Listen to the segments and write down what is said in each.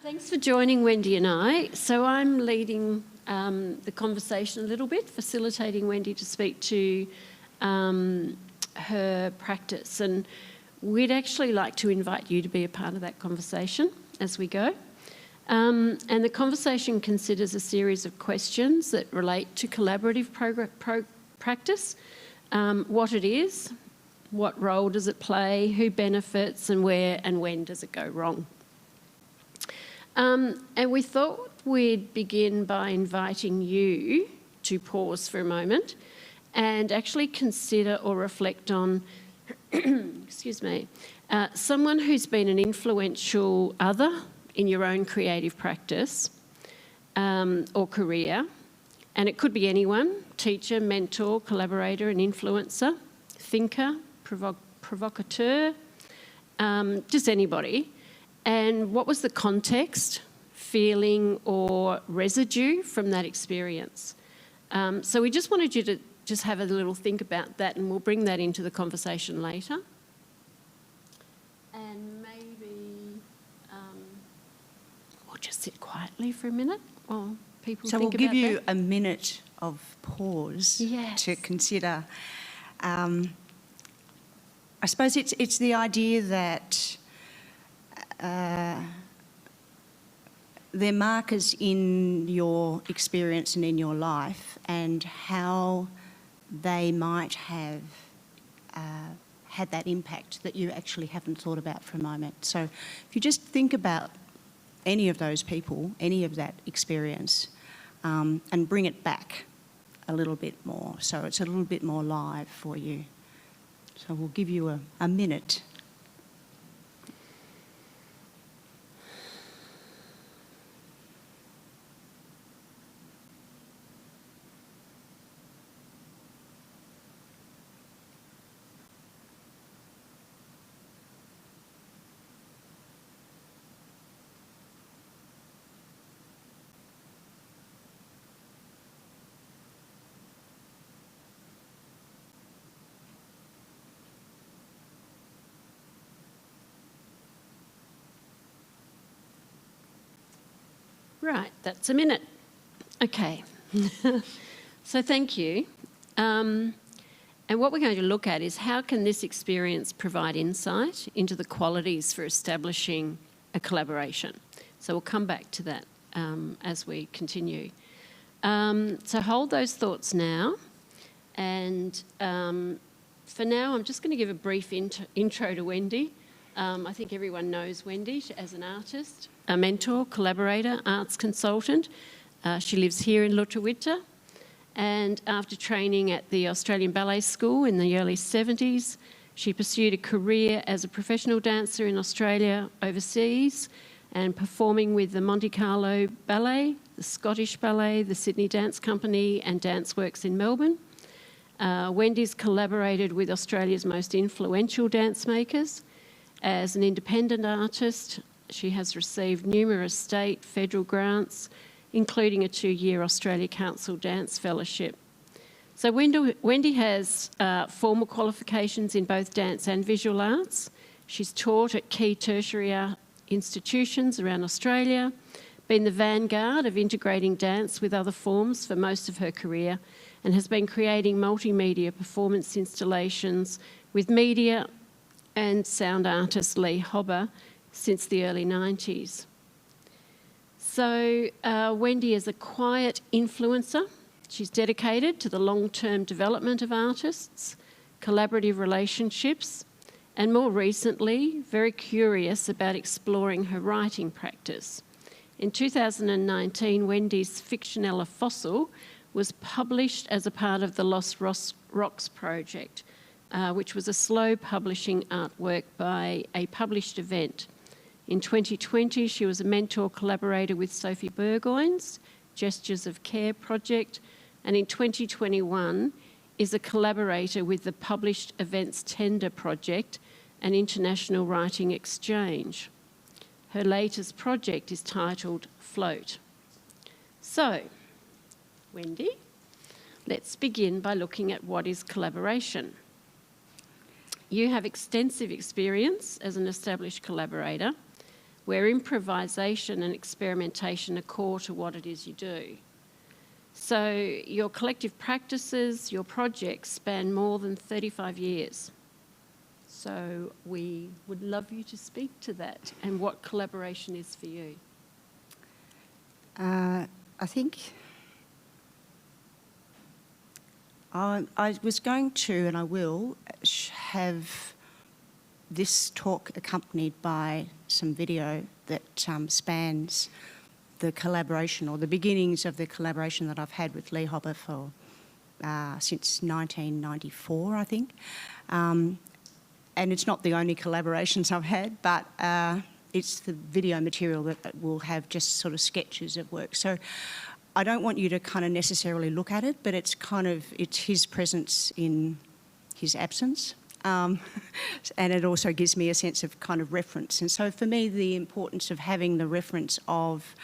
Thanks for joining Wendy and I. So I'm leading the conversation a little bit, facilitating Wendy to speak to her practice. And we'd actually like to invite you to be a part of that conversation as we go. And the conversation considers a series of questions that relate to collaborative practice, what it is, what role does it play, who benefits, and where and when does it go wrong. And we thought we'd begin by inviting you to pause for a moment and actually consider or reflect on, excuse me, someone who's been an influential other in your own creative practice or career. And it could be anyone: teacher, mentor, collaborator, an influencer, thinker, provocateur, just anybody. And what was the context, feeling, or residue from that experience? So we just wanted you to just have a little think about that, and we'll bring that into the conversation later. And maybe we'll just sit quietly for a minute while people think about that. So we'll give you a minute of pause to consider. I suppose it's the idea that they're markers in your experience and in your life, and how they might have had that impact that you actually haven't thought about for a moment. So if you just think about any of those people, any of that experience, and bring it back a little bit more, so it's a little bit more live for you. So we'll give you a minute. Right, that's a minute. Okay, so thank you. And what we're going to look at is how can this experience provide insight into the qualities for establishing a collaboration. So we'll come back to that as we continue. So hold those thoughts now. And for now, I'm just going to give a brief intro to Wendy. I think everyone knows Wendy as an artist, a mentor, collaborator, arts consultant. She lives here in Lutruwita, and after training at the Australian Ballet School in the early 70s, she pursued a career as a professional dancer in Australia, overseas, and performing with the Monte Carlo Ballet, the Scottish Ballet, the Sydney Dance Company, and Dance Works in Melbourne. Wendy's collaborated with Australia's most influential dance makers. As an independent artist, she has received numerous state, federal grants, including a 2-year Australia Council Dance Fellowship. So Wendy has formal qualifications in both dance and visual arts. She's taught at key tertiary art institutions around Australia, been the vanguard of integrating dance with other forms for most of her career, and has been creating multimedia performance installations with media and sound artist Lee Hobber since the early 90s. So Wendy is a quiet influencer. She's dedicated to the long-term development of artists, collaborative relationships, and more recently, very curious about exploring her writing practice. In 2019, Wendy's Fictionella Fossil was published as a part of the Lost Rocks project, which was a slow publishing artwork by a published event. In 2020, she was a mentor collaborator with Sophie Burgoyne's Gestures of Care project, and in 2021 is a collaborator with the Published Events Tender project, an international writing exchange. Her latest project is titled Float. So, Wendy, let's begin by looking at what is collaboration. You have extensive experience as an established collaborator where improvisation and experimentation are core to what it is you do. So your collective practices, your projects span more than 35 years. So we would love you to speak to that and what collaboration is for you. I think I was going to, and I will, have this talk accompanied by some video that spans the collaboration or the beginnings of the collaboration that I've had with Lee Hopper for since 1994, I think. And it's not the only collaborations I've had, but it's the video material that will have just sort of sketches of work. So I don't want you to kind of necessarily look at it, but it's his presence in his absence. And it also gives me a sense of kind of reference. And so for me, the importance of having the reference of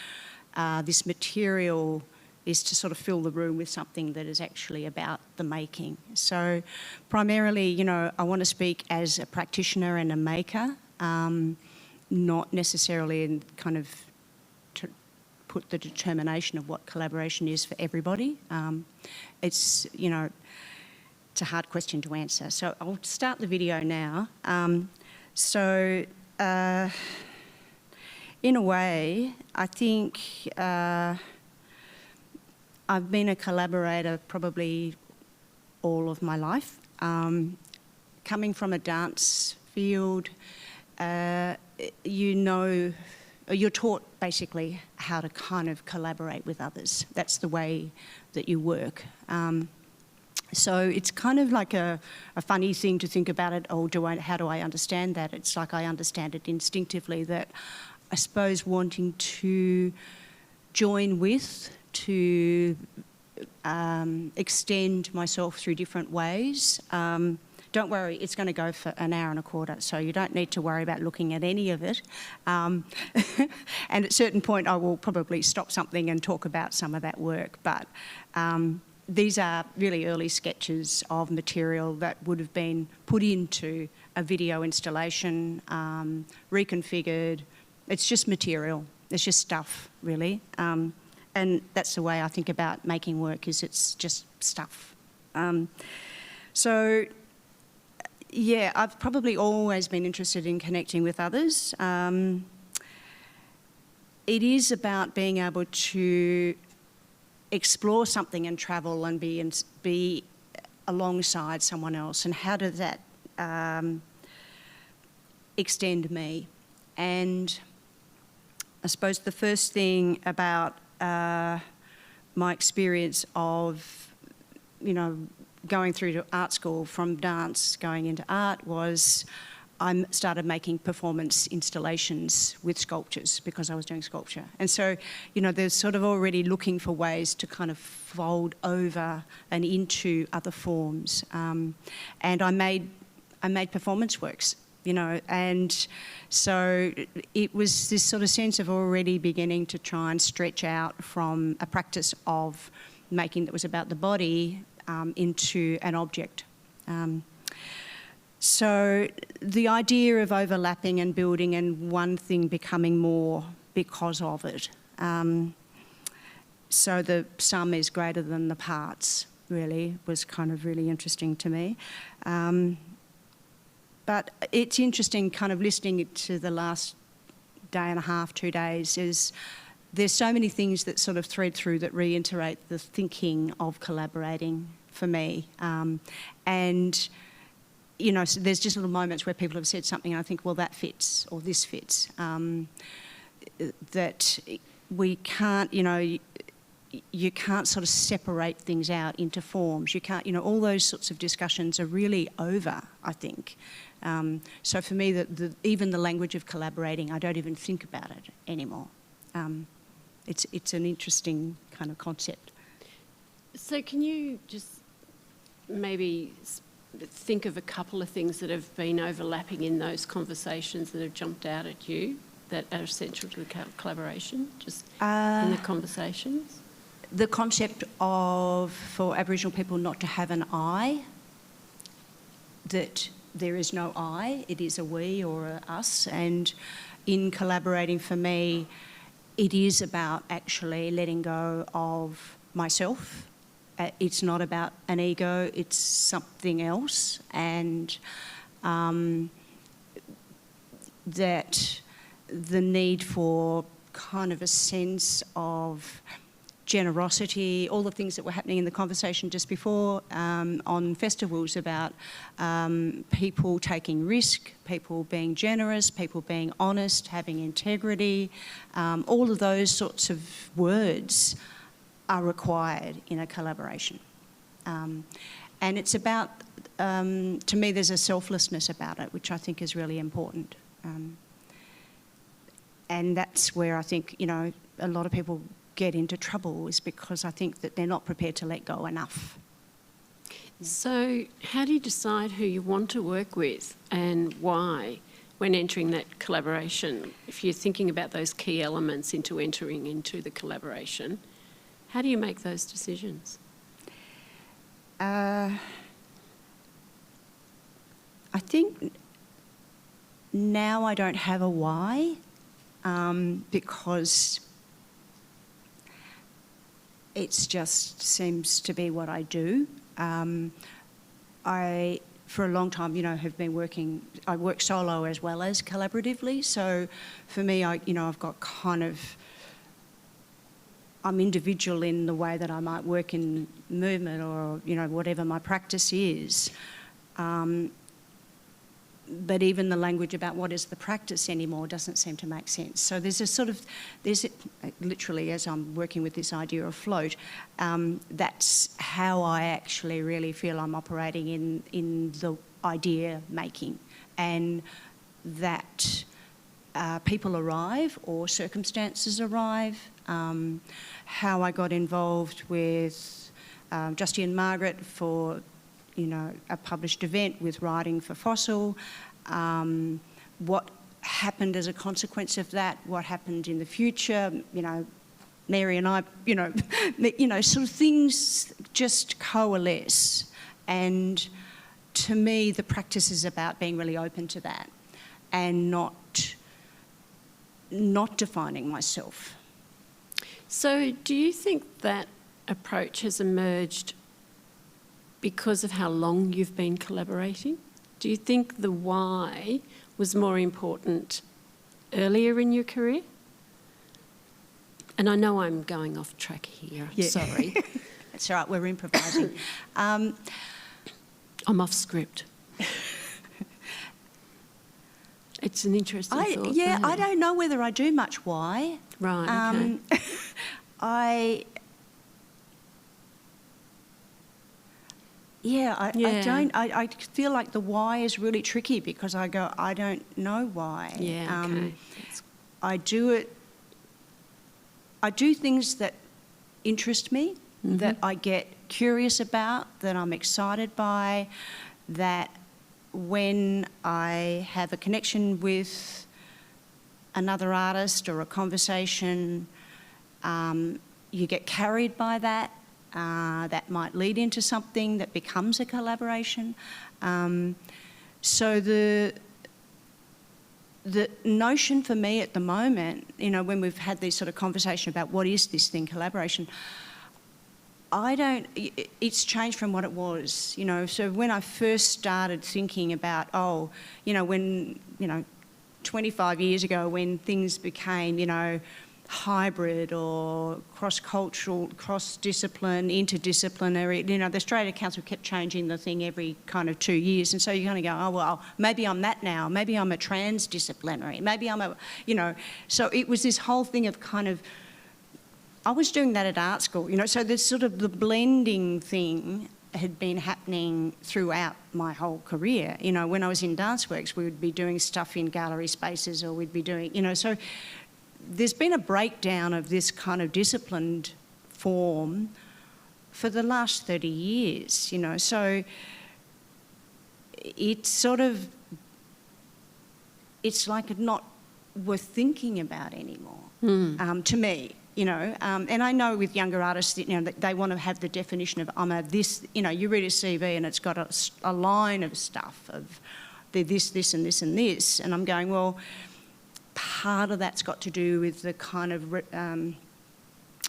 this material is to sort of fill the room with something that is actually about the making. So primarily, you know, I want to speak as a practitioner and a maker, not necessarily in kind of to put the determination of what collaboration is for everybody. It's, you know, it's a hard question to answer. So I'll start the video now. In a way, I think I've been a collaborator probably all of my life. Coming from a dance field, you know, you're taught basically how to kind of collaborate with others. That's the way that you work. So it's kind of like a funny thing to think about it, how do I understand that? It's like I understand it instinctively, that I suppose wanting to join with, to extend myself through different ways. Don't worry, it's going to go for an hour and a quarter, so you don't need to worry about looking at any of it. And at a certain point, I will probably stop something and talk about some of that work. But these are really early sketches of material that would have been put into a video installation, reconfigured. It's just material. It's just stuff, really. And that's the way I think about making work, is it's just stuff. So, yeah, I've probably always been interested in connecting with others. It is about being able to explore something and travel and be alongside someone else, and how does that extend me? And I suppose the first thing about my experience of, you know, going through to art school from dance, going into art, was I started making performance installations with sculptures because I was doing sculpture. And so, you know, there's sort of already looking for ways to kind of fold over and into other forms. And I made performance works, you know, and so it was this sort of sense of already beginning to try and stretch out from a practice of making that was about the body into an object. So the idea of overlapping and building and one thing becoming more because of it. So the sum is greater than the parts, really, was kind of really interesting to me. But it's interesting kind of listening to the last day and a half, 2 days, is there's so many things that sort of thread through that reiterate the thinking of collaborating for me. And, you know, so there's just little moments where people have said something and I think, well, that fits, or this fits. That we can't, you know, you can't sort of separate things out into forms. You can't, you know, all those sorts of discussions are really over, I think. So for me, even the language of collaborating, I don't even think about it anymore. It's an interesting kind of concept. So can you just maybe think of a couple of things that have been overlapping in those conversations that have jumped out at you that are essential to the collaboration, just in the conversations? The concept of, for Aboriginal people not to have an I, that there is no I, it is a we or a us. And in collaborating, for me, it is about actually letting go of myself. It's not about an ego, it's something else. And that the need for kind of a sense of generosity, all the things that were happening in the conversation just before on festivals about people taking risk, people being generous, people being honest, having integrity, all of those sorts of words are required in a collaboration. And it's about, to me, there's a selflessness about it, which I think is really important. And that's where I think, you know, a lot of people get into trouble, is because I think that they're not prepared to let go enough. So how do you decide who you want to work with and why when entering that collaboration? If you're thinking about those key elements into entering into the collaboration, how do you make those decisions? I think now I don't have a why, because it just seems to be what I do. I, for a long time, you know, have been working, I work solo as well as collaboratively. So for me, I've got kind of, I'm individual in the way that I might work in movement or, you know, whatever my practice is. But even the language about what is the practice anymore doesn't seem to make sense. So there's a sort of, literally as I'm working with this idea of float, that's how I actually really feel I'm operating in the idea making. And that people arrive or circumstances arrive. How I got involved with Justy and Margaret for, you know, a published event with writing for Fossil, what happened as a consequence of that, what happened in the future, you know, Mary and I, you know, sort of things just coalesce. And to me, the practice is about being really open to that and not defining myself. So do you think that approach has emerged because of how long you've been collaborating? Do you think the why was more important earlier in your career? And I know I'm going off track here, yeah. Sorry. That's all right, we're improvising. I'm off script. It's an interesting thought. Yeah, I don't know whether I do much why. Right, okay. I feel like the why is really tricky because I don't know why. Yeah, okay. I do things that interest me, Mm-hmm. that I get curious about, that I'm excited by, that when I have a connection with another artist or a conversation, you get carried by that. That might lead into something that becomes a collaboration. So the notion for me at the moment, you know, when we've had this sort of conversation about what is this thing, collaboration, it's changed from what it was, you know. So when I first started thinking about, 25 years ago when things became, you know, hybrid or cross-cultural, cross-discipline, interdisciplinary. You know, the Australia Council kept changing the thing every kind of 2 years, and so you kind of go, oh, well, maybe I'm that now. Maybe I'm a transdisciplinary. Maybe I'm a, you know. So it was this whole thing of kind of, I was doing that at art school, you know, so this sort of the blending thing had been happening throughout my whole career. You know, when I was in DanceWorks, we would be doing stuff in gallery spaces or we'd be doing, you know, so there's been a breakdown of this kind of disciplined form for the last 30 years, you know, so it's sort of, it's like not worth thinking about anymore, to me. You know, and I know with younger artists, you know, they want to have the definition of I'm a this. You know, you read a CV and it's got a line of stuff of they're this, this and this and this. And I'm going, well, part of that's got to do with the kind of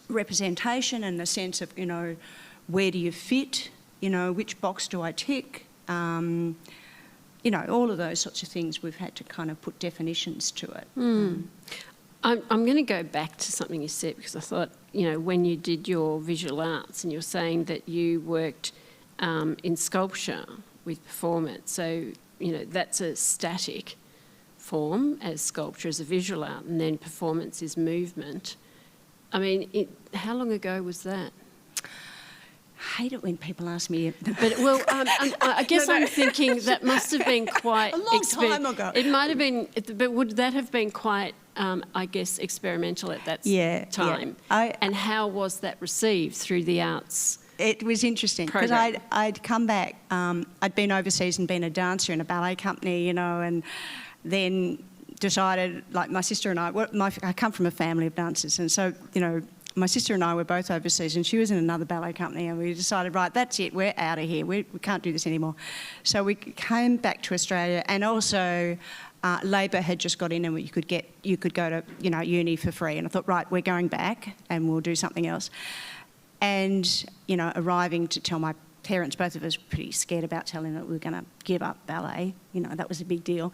representation and the sense of, you know, where do you fit, you know, which box do I tick, you know, all of those sorts of things. We've had to kind of put definitions to it. I'm going to go back to something you said, because I thought, you know, when you did your visual arts and you're saying that you worked in sculpture with performance, so, you know, that's a static form as sculpture as a visual art, and then performance is movement. I mean, how long ago was that? I hate it when people ask me. But, well, I guess I'm thinking that must have been quite... A long time ago. It might have been, but would that have been quite, I guess, experimental at that time? Yeah. And how was that received through the arts? It was interesting because I'd come back. I'd been overseas and been a dancer in a ballet company, you know, and then decided, like my sister and I come from a family of dancers, and so, you know, my sister and I were both overseas, and she was in another ballet company, and we decided, right, that's it, we're out of here, we can't do this anymore. So we came back to Australia, and also Labor had just got in, and you could go to, you know, uni for free, and I thought, right, we're going back, and we'll do something else. And, you know, arriving to tell my parents, both of us were pretty scared about telling them that we were going to give up ballet. You know, that was a big deal.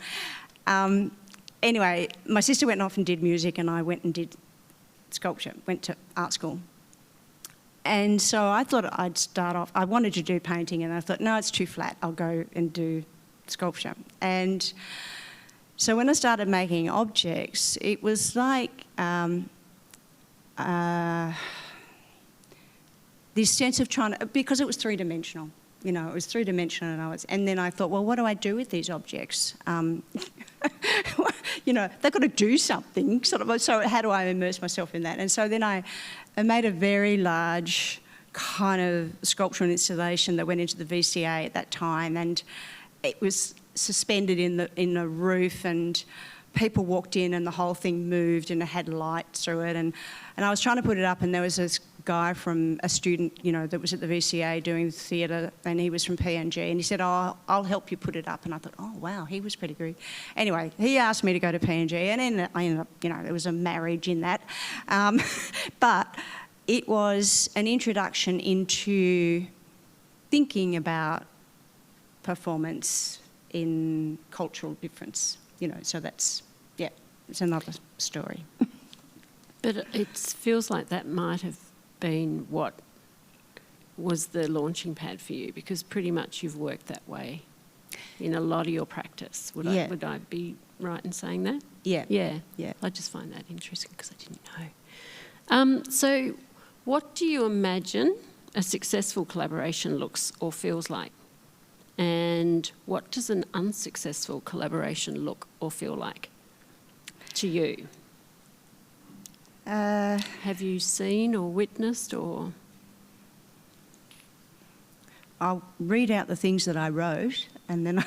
Anyway, my sister went off and did music, and I went and did sculpture, went to art school. And so I thought I'd start off, I wanted to do painting, and I thought, no, it's too flat, I'll go and do sculpture. And so when I started making objects, it was like this sense of trying to, because it was three-dimensional, you know, it was three-dimensional, and then I thought, well, what do I do with these objects? You know, they've got to do something, sort of, so how do I immerse myself in that? And so then I made a very large kind of sculptural installation that went into the VCA at that time, and it was suspended in the roof, and people walked in and the whole thing moved and it had light through it, and I was trying to put it up, and there was this guy from a student, you know, that was at the VCA doing theatre, and he was from PNG, and he said, oh, I'll help you put it up. And I thought, oh, wow, he was pretty good. Anyway, he asked me to go to PNG, and then I ended up, you know, there was a marriage in that. But it was an introduction into thinking about performance in cultural difference, you know, so that's, yeah, it's another story. But it feels like that might have been what was the launching pad for you, because pretty much you've worked that way in a lot of your practice. Would I be right in saying that? Yeah. Yeah. Yeah. I just find that interesting because I didn't know. So what do you imagine a successful collaboration looks or feels like? And what does an unsuccessful collaboration look or feel like to you? Have you seen or witnessed or...? I'll read out the things that I wrote, and then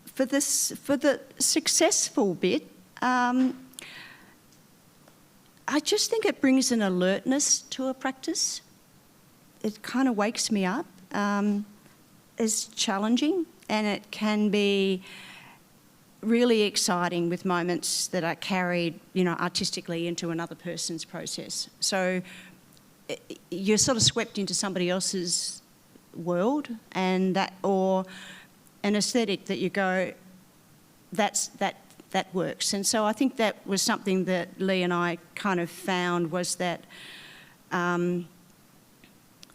for the successful bit, I just think it brings an alertness to a practice. It kind of wakes me up. It's challenging, and it can be really exciting with moments that are carried, you know, artistically into another person's process. So you're sort of swept into somebody else's world, and that, or an aesthetic that you go, that works. And so I think that was something that Lee and I kind of found, was that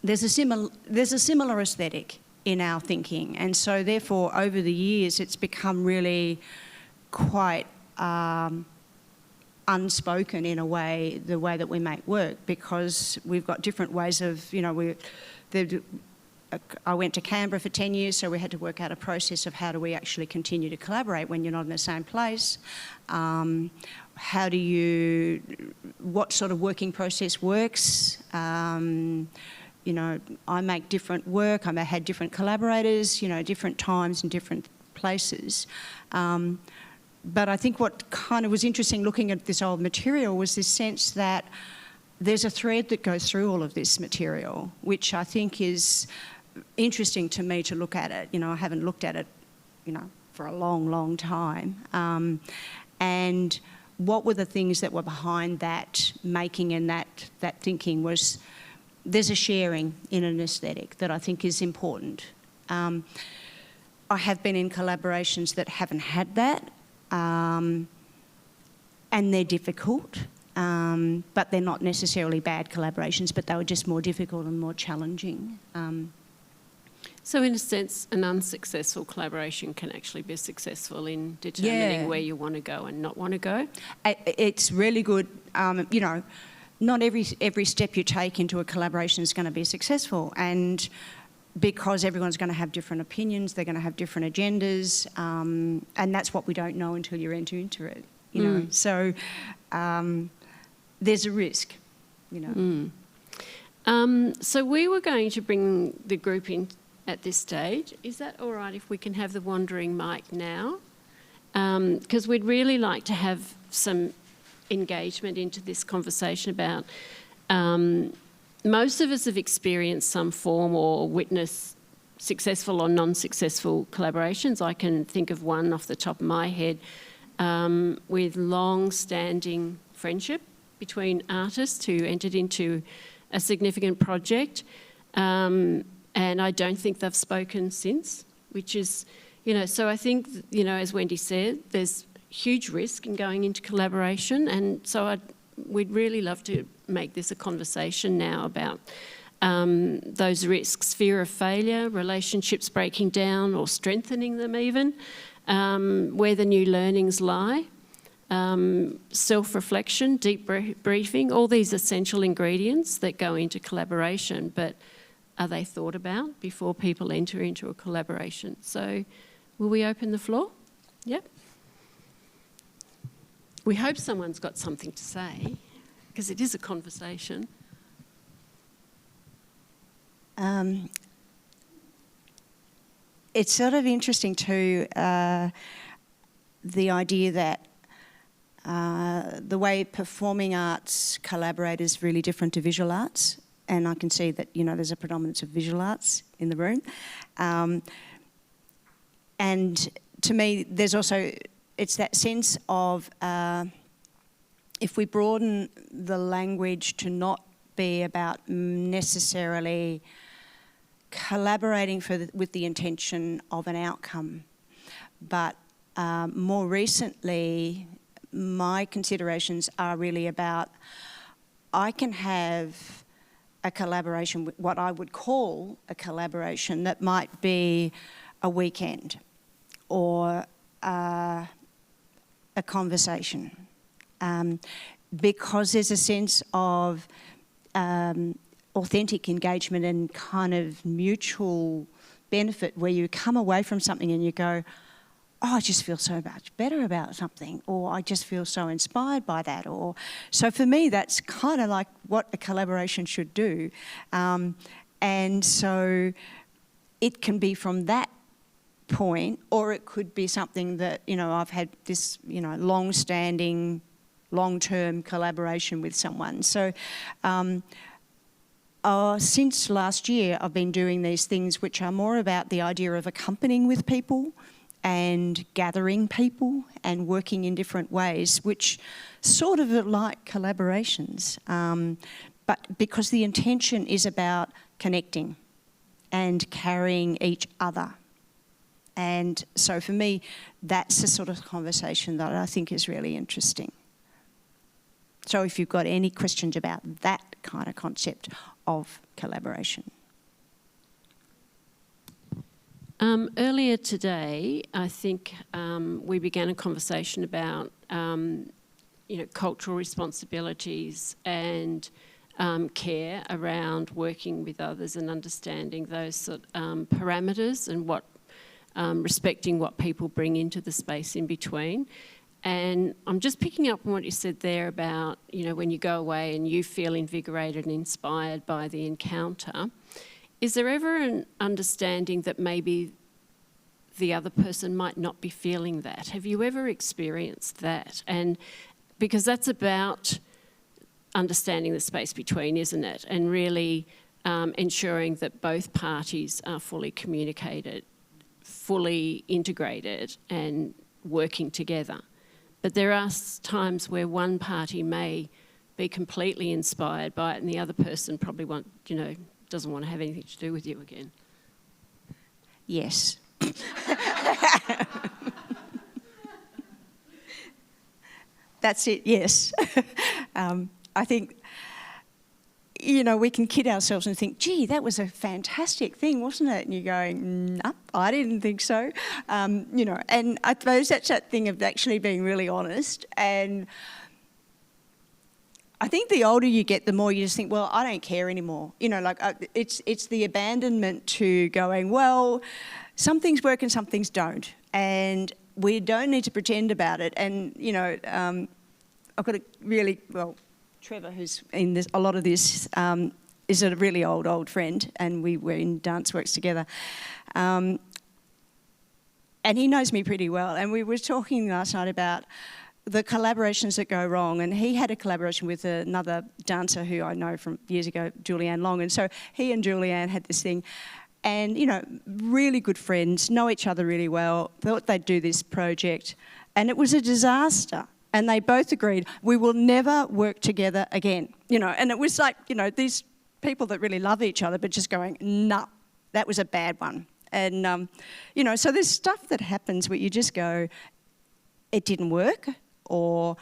there's a similar aesthetic in our thinking, and so therefore over the years it's become really quite unspoken in a way, the way that we make work, because we've got different ways of, you know, I went to Canberra for 10 years, so we had to work out a process of how do we actually continue to collaborate when you're not in the same place. What sort of working process works? You know, I make different work, I had different collaborators, you know, different times and different places. But I think what kind of was interesting looking at this old material was this sense that there's a thread that goes through all of this material, which I think is interesting to me to look at it. You know, I haven't looked at it, you know, for a long, long time. And what were the things that were behind that making and that thinking was there's a sharing in an aesthetic that I think is important. I have been in collaborations that haven't had that, and they're difficult, but they're not necessarily bad collaborations, but they were just more difficult and more challenging. So in a sense, an unsuccessful collaboration can actually be successful in determining where you want to go and not want to go? It's really good, you know, not every step you take into a collaboration is going to be successful, and because everyone's going to have different opinions, they're going to have different agendas, and that's what we don't know until you enter into it, you know. So there's a risk, you know. So we were going to bring the group in at this stage. Is that all right if we can have the wandering mic now? Because we'd really like to have some engagement into this conversation about most of us have experienced some form or witnessed successful or non-successful collaborations. I can think of one off the top of my head with long-standing friendship between artists who entered into a significant project, and I don't think they've spoken since, which is, you know, so I think, you know, as Wendy said, there's huge risk in going into collaboration, and so we'd really love to make this a conversation now about those risks, fear of failure, relationships breaking down or strengthening them even, where the new learnings lie, self-reflection, deep briefing, all these essential ingredients that go into collaboration, but are they thought about before people enter into a collaboration? So will we open the floor? Yep. We hope someone's got something to say, because it is a conversation. It's sort of interesting too, the idea that the way performing arts collaborate is really different to visual arts, and I can see that, you know, there's a predominance of visual arts in the room. And to me, there's also, it's that sense of if we broaden the language to not be about necessarily collaborating with the intention of an outcome, but more recently, my considerations are really about I can have a collaboration, what I would call a collaboration that might be a weekend or a conversation, because there's a sense of authentic engagement and kind of mutual benefit where you come away from something and you go, oh, I just feel so much better about something, or I just feel so inspired by that. Or so for me, that's kind of like what a collaboration should do. And so it can be from that point, or it could be something that, you know, I've had this, you know, long-standing, long-term collaboration with someone. So since last year, I've been doing these things which are more about the idea of accompanying with people and gathering people and working in different ways, which sort of are like collaborations, but because the intention is about connecting and carrying each other. And so for me, that's the sort of conversation that I think is really interesting. So if you've got any questions about that kind of concept of collaboration. Earlier today, I think we began a conversation about, you know, cultural responsibilities and care around working with others and understanding those parameters and what respecting what people bring into the space in between. And I'm just picking up on what you said there about, you know, when you go away and you feel invigorated and inspired by the encounter. Is there ever an understanding that maybe the other person might not be feeling that? Have you ever experienced that? And because that's about understanding the space between, isn't it? And really ensuring that both parties are fully communicated, fully integrated and working together. But there are times where one party may be completely inspired by it and the other person probably doesn't want to have anything to do with you again. Yes. That's it, yes. I think, we can kid ourselves and think, gee, that was a fantastic thing, wasn't it? And you're going, no, I didn't think so. And I suppose that's that thing of actually being really honest. And I think the older you get, the more you just think, well, I don't care anymore. It's the abandonment to going, well, some things work and some things don't. And we don't need to pretend about it. And, I've got Trevor, who's in a lot of this, is a really old friend, and we were in dance works together. And he knows me pretty well. And we were talking last night about the collaborations that go wrong, and he had a collaboration with another dancer who I know from years ago, Julianne Long, and so he and Julianne had this thing, and really good friends, know each other really well, thought they'd do this project, and it was a disaster, and they both agreed, we will never work together again, and it was like, these people that really love each other, but just going, nah, that was a bad one. And, so there's stuff that happens where you just go, it didn't work. Or,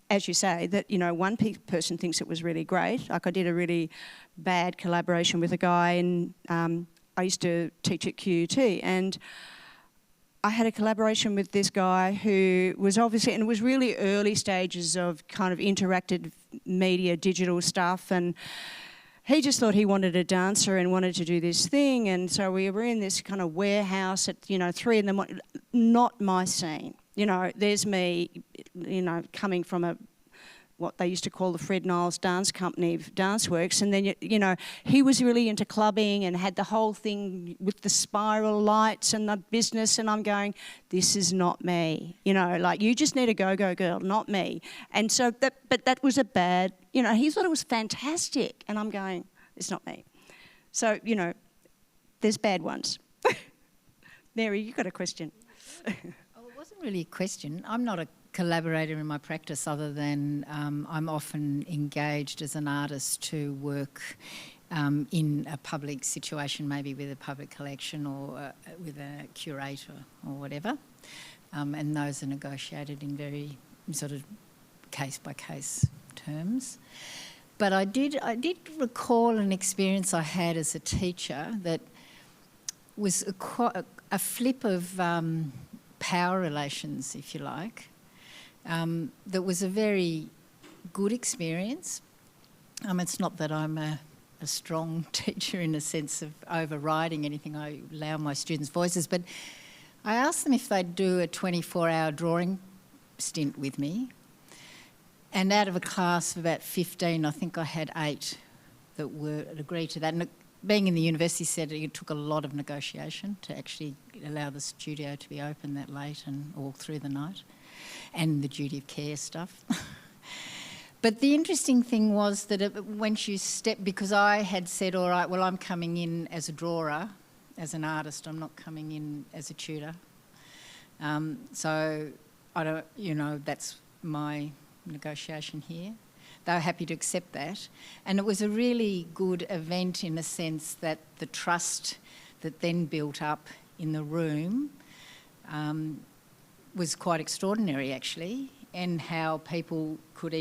as you say, that, one person thinks it was really great. Like I did a really bad collaboration with a guy, and I used to teach at QUT, and I had a collaboration with this guy who was obviously, and it was really early stages of kind of interactive media, digital stuff, and he just thought he wanted a dancer and wanted to do this thing, and so we were in this kind of warehouse at, 3 in the morning, not my scene. There's me, coming from what they used to call the Fred Niles Dance Company, Dance Works, and then, he was really into clubbing and had the whole thing with the spiral lights and the business, and I'm going, this is not me. You just need a go-go girl, not me. And so, that was a bad, he thought it was fantastic, and I'm going, it's not me. So, there's bad ones. Mary, you got a question? It wasn't really a question. I'm not a collaborator in my practice other than I'm often engaged as an artist to work in a public situation, maybe with a public collection or with a curator or whatever. And those are negotiated in very sort of case-by-case terms. But I did recall an experience I had as a teacher that was a flip of power relations, if you like, that was a very good experience. It's not that I'm a strong teacher in a sense of overriding anything. I allow my students' voices, but I asked them if they'd do a 24-hour drawing stint with me, and out of a class of about 15, I think I had 8 that would agree to that. And being in the university setting, it took a lot of negotiation to actually allow the studio to be open that late and all through the night, and the duty of care stuff. But the interesting thing was that once you step, because I had said, all right, well, I'm coming in as a drawer, as an artist, I'm not coming in as a tutor. So I don't, that's my negotiation here. They were happy to accept that. And it was a really good event in a sense that the trust that then built up in the room was quite extraordinary, actually, and how people could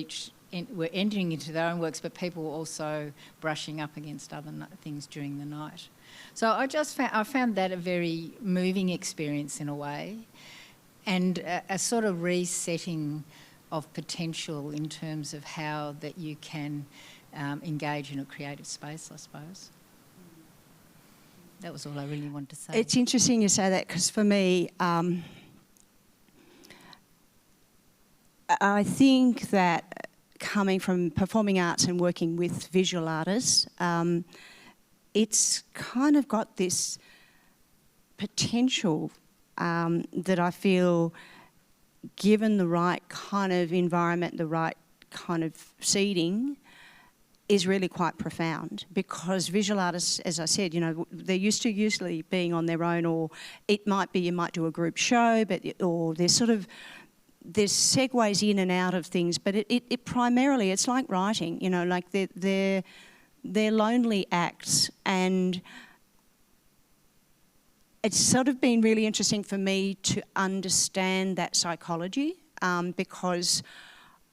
were entering into their own works, but people were also brushing up against other things during the night. So I found that a very moving experience in a way, and a sort of resetting of potential in terms of how that you can engage in a creative space, I suppose. That was all I really wanted to say. It's interesting you say that, because for me, I think that coming from performing arts and working with visual artists, it's kind of got this potential that I feel, given the right kind of environment, the right kind of seeding, is really quite profound, because visual artists, as I said, you know, they're used to usually being on their own, or it might be you might do a group show, or there's segues in and out of things, but it primarily, it's like writing, you know, like they're lonely acts. And it's sort of been really interesting for me to understand that psychology, because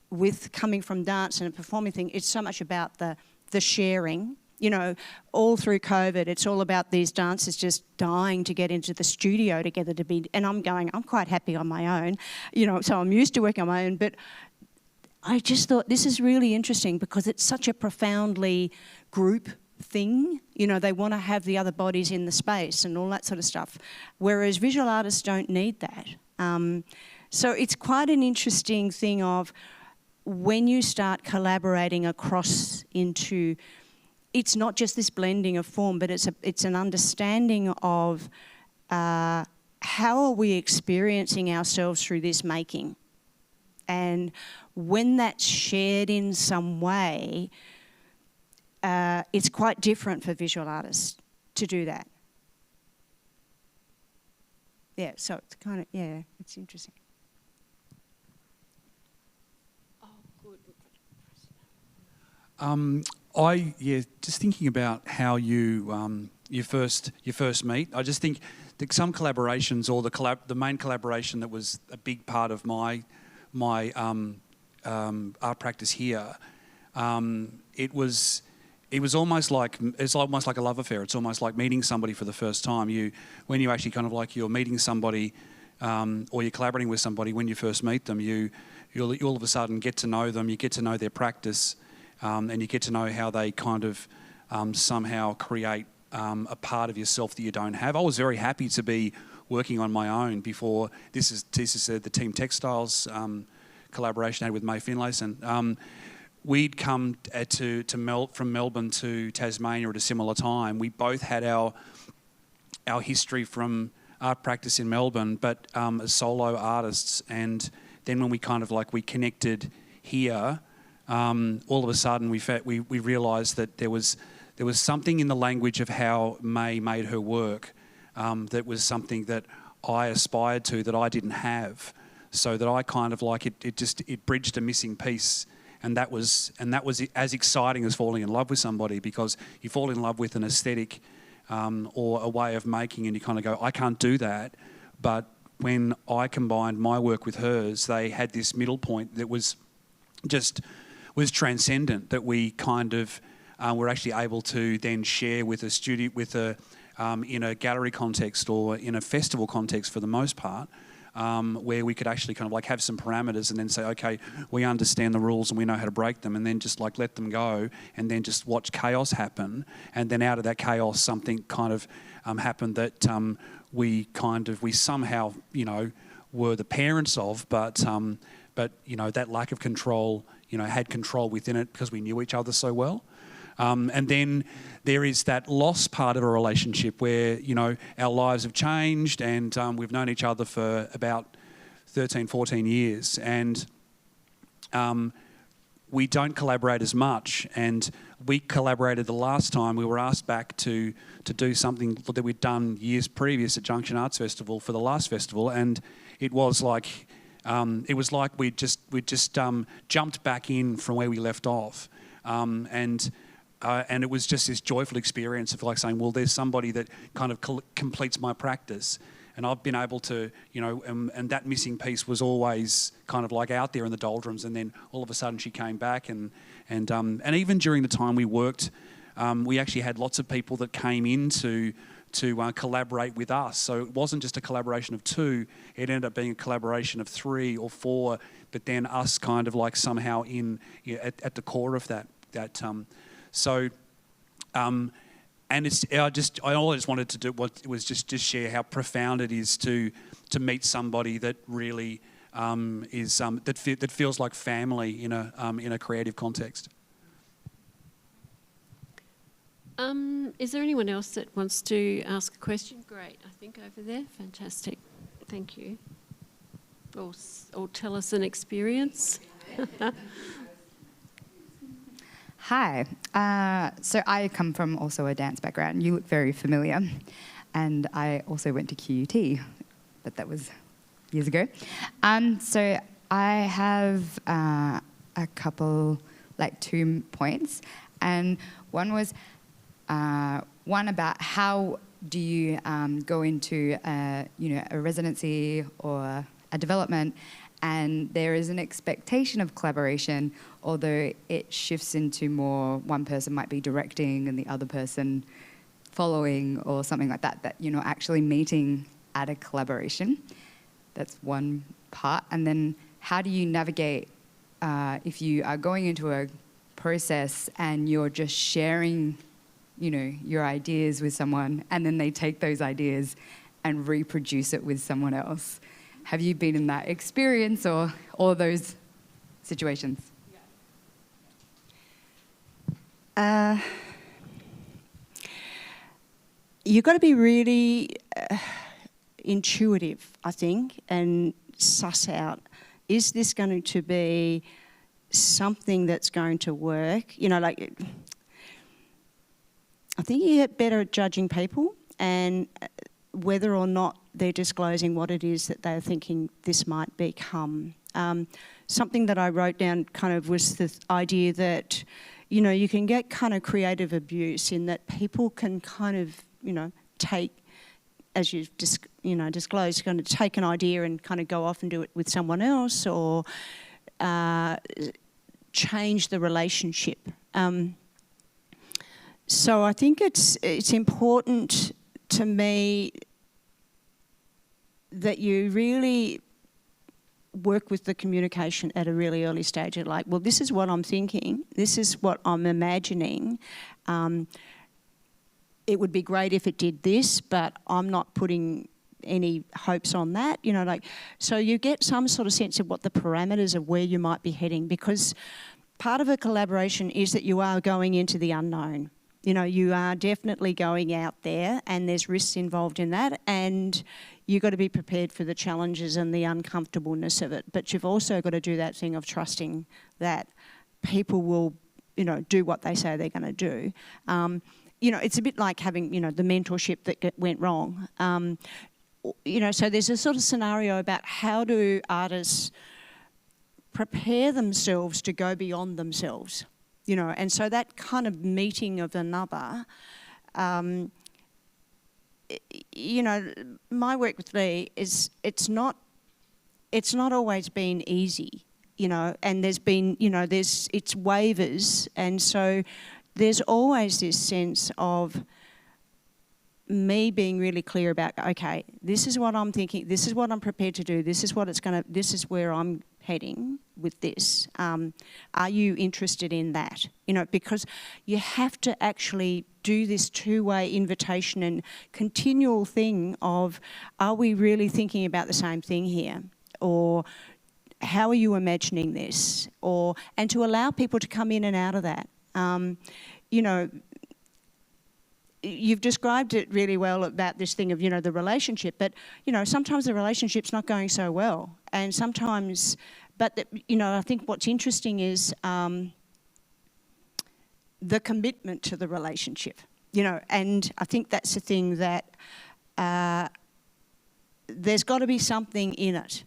with coming from dance and a performing thing, it's so much about the sharing. You know, all through COVID, it's all about these dancers just dying to get into the studio together to be, and I'm quite happy on my own, you know, so I'm used to working on my own, but I just thought this is really interesting because it's such a profoundly group thing. You know, they want to have the other bodies in the space and all that sort of stuff, whereas visual artists don't need that. So it's quite an interesting thing of when you start collaborating across into, it's not just this blending of form, but it's an understanding of how are we experiencing ourselves through this making. And when that's shared in some way, it's quite different for visual artists to do that. Yeah, so it's kind of, yeah, it's interesting. Just thinking about how you first meet. I just think that some collaborations, or the main collaboration that was a big part of my art practice here, it was almost like a love affair. It's almost like meeting somebody for the first time. When you actually kind of like you're meeting somebody, or you're collaborating with somebody. When you first meet them, you all of a sudden get to know them. You get to know their practice. And you get to know how they kind of somehow create a part of yourself that you don't have. I was very happy to be working on my own before. This is the Team Textiles collaboration I had with May Finlayson. We'd come from Melbourne to Tasmania at a similar time. We both had our history from art practice in Melbourne, but as solo artists. And then when we connected here, all of a sudden we realised that there was something in the language of how May made her work that was something that I aspired to that I didn't have, so that I kind of like it bridged a missing piece, and that was as exciting as falling in love with somebody, because you fall in love with an aesthetic or a way of making, and you kind of go, I can't do that. But when I combined my work with hers, they had this middle point that was transcendent, that we kind of were actually able to then share with a studio, in a gallery context or in a festival context for the most part, where we could actually kind of like have some parameters and then say, okay, we understand the rules and we know how to break them, and then just like let them go and then just watch chaos happen. And then out of that chaos, something kind of happened that we somehow, you know, were the parents of, but you know, that lack of control, you know, had control within it because we knew each other so well. And then there is that lost part of a relationship where, you know, our lives have changed, and we've known each other for about 13, 14 years, and we don't collaborate as much. And we collaborated the last time. We were asked back to do something that we'd done years previous at Junction Arts Festival for the last festival, and it was like we just jumped back in from where we left off, and it was just this joyful experience of like saying, well, there's somebody that kind of completes my practice, and I've been able to, you know, and that missing piece was always kind of like out there in the doldrums, and then all of a sudden she came back, and even during the time we worked, we actually had lots of people that came in to collaborate with us. So it wasn't just a collaboration of two, it ended up being a collaboration of 3 or 4, but then us kind of like somehow at the core of that. And all I just wanted to do was just share how profound it is to meet somebody that really is that feels like family in a creative context. Is there anyone else that wants to ask a question? Great, I think over there. Fantastic. Thank you. Or tell us an experience. Hi. So I come from also a dance background. You look very familiar. And I also went to QUT, but that was years ago. So I have a couple, like 2 points. And one was one about how do you go into a residency or a development, and there is an expectation of collaboration, although it shifts into more one person might be directing and the other person following or something like that, that you're not actually meeting at a collaboration. That's one part. And then how do you navigate if you are going into a process and you're just sharing, your ideas with someone, and then they take those ideas and reproduce it with someone else? Have you been in that experience or all those situations? You've got to be really intuitive, I think, and suss out, is this going to be something that's going to work? I think you get better at judging people and whether or not they're disclosing what it is that they're thinking this might become. Something that I wrote down kind of was the idea that, you can get kind of creative abuse in that people can kind of, take, as you've disclosed, kind of take an idea and kind of go off and do it with someone else, or change the relationship. So I think it's important to me that you really work with the communication at a really early stage. Like, well, this is what I'm thinking. This is what I'm imagining. It would be great if it did this, but I'm not putting any hopes on that. So you get some sort of sense of what the parameters of where you might be heading, because part of a collaboration is that you are going into the unknown. You are definitely going out there, and there's risks involved in that, and you've got to be prepared for the challenges and the uncomfortableness of it. But you've also got to do that thing of trusting that people will, do what they say they're going to do. It's a bit like having, the mentorship that went wrong. So there's a sort of scenario about how do artists prepare themselves to go beyond themselves. And so that kind of meeting of another, my work with Lee is it's not always been easy, and there's been, it's waivers, and so there's always this sense of me being really clear about, okay, this is what I'm thinking, this is what I'm prepared to do, this is where I'm heading with this. Are you interested in that? Because you have to actually do this two-way invitation and continual thing of, are we really thinking about the same thing here? Or how are you imagining this? And to allow people to come in and out of that. You've described it really well about this thing of, the relationship, but, sometimes the relationship's not going so well. And sometimes, I think what's interesting is the commitment to the relationship, and I think that's the thing that there's got to be something in it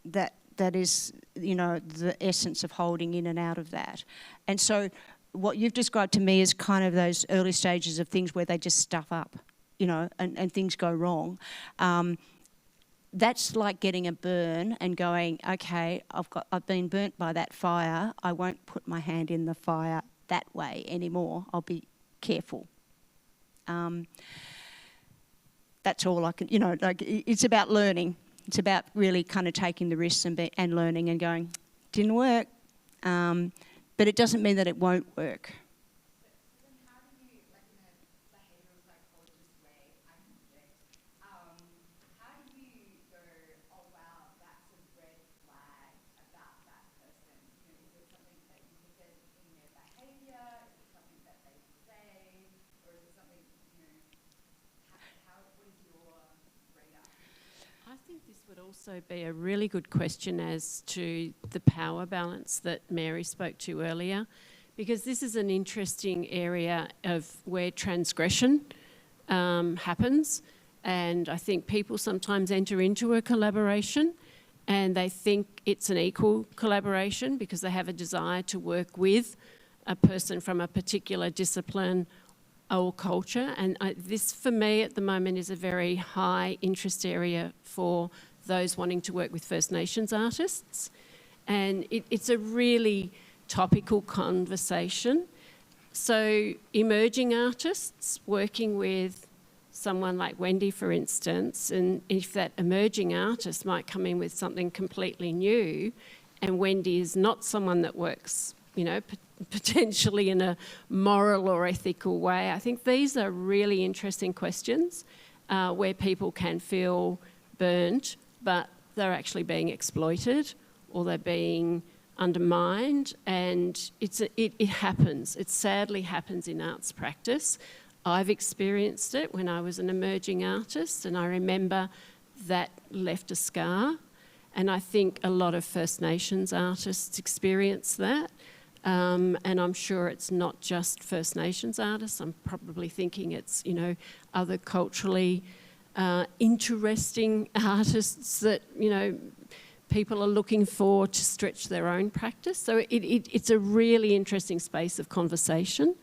that is, the essence of holding in and out of that. And so what you've described to me is kind of those early stages of things where they just stuff up, and things go wrong. That's like getting a burn and going, okay, I've been burnt by that fire. I won't put my hand in the fire that way anymore. I'll be careful. That's all I can, it's about learning. It's about really kind of taking the risks and learning and going, didn't work. But it doesn't mean that it won't work. So then how do you, like in a behavioural psychologist way, I project, how do you go, oh wow, that's a red flag about that person? Is it something that you look at in their behaviour? Is it something that they say? Or is it something, what is your radar? I think this would also be a really good question as to the power balance that Mary spoke to earlier, because this is an interesting area of where transgression happens. And I think people sometimes enter into a collaboration and they think it's an equal collaboration because they have a desire to work with a person from a particular discipline or culture. And this, for me, at the moment, is a very high interest area for those wanting to work with First Nations artists. And it's a really topical conversation. So emerging artists working with someone like Wendy, for instance, and if that emerging artist might come in with something completely new, and Wendy is not someone that works, you know, potentially in a moral or ethical way. I think these are really interesting questions where people can feel burnt, but they're actually being exploited or they're being undermined, and it happens. It sadly happens in arts practice. I've experienced it when I was an emerging artist, and I remember that left a scar. And I think a lot of First Nations artists experience that. And I'm sure it's not just First Nations artists. I'm probably thinking it's, you know, other culturally interesting artists that, you know, people are looking for to stretch their own practice. So it's a really interesting space of conversation.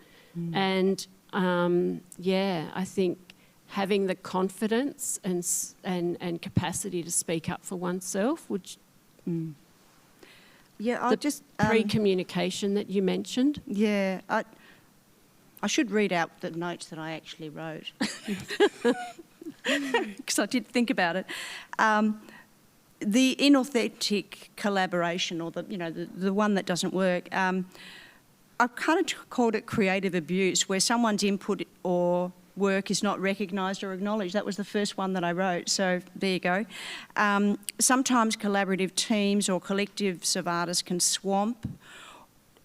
And I think having the confidence and capacity to speak up for oneself, which I'll the just pre-communication that you mentioned. Yeah, I should read out the notes that I actually wrote because I did think about it. The inauthentic collaboration, or the one that doesn't work. I've kind of called it creative abuse, where someone's input or work is not recognised or acknowledged. That was the first one that I wrote, so there you go. Sometimes collaborative teams or collectives of artists can swamp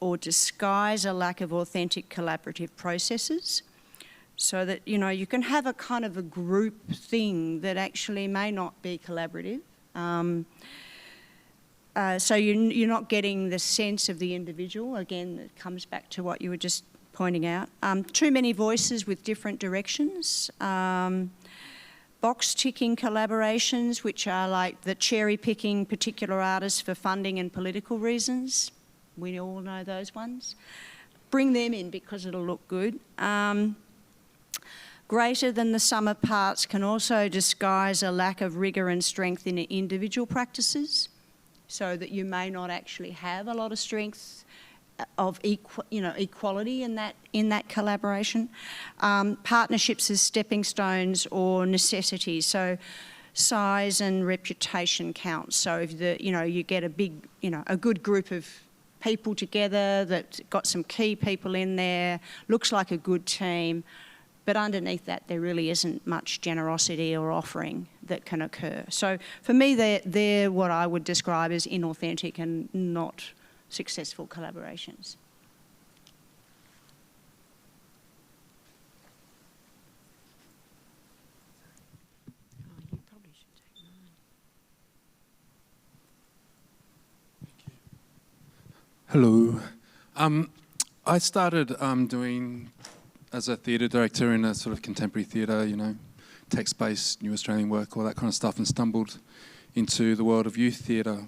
or disguise a lack of authentic collaborative processes, so that, you know, you can have a kind of a group thing that actually may not be collaborative. So you're not getting the sense of the individual. Again, it comes back to what you were just pointing out. Too many voices with different directions. Box-ticking collaborations, which are like the cherry-picking particular artists for funding and political reasons. We all know those ones. Bring them in because it'll look good. Greater than the sum of parts can also disguise a lack of rigour and strength in individual practices, so that you may not actually have a lot of strength of equality in that collaboration. Partnerships as stepping stones or necessities. So size and reputation counts. So if you get a good group of people together that got some key people in there, looks like a good team, but underneath that there really isn't much generosity or offering that can occur. So for me, they're what I would describe as inauthentic and not successful collaborations. Oh, you probably should take mine. Hello. I started doing as a theatre director in a sort of contemporary theatre, you know, text-based New Australian work, all that kind of stuff, and stumbled into the world of youth theatre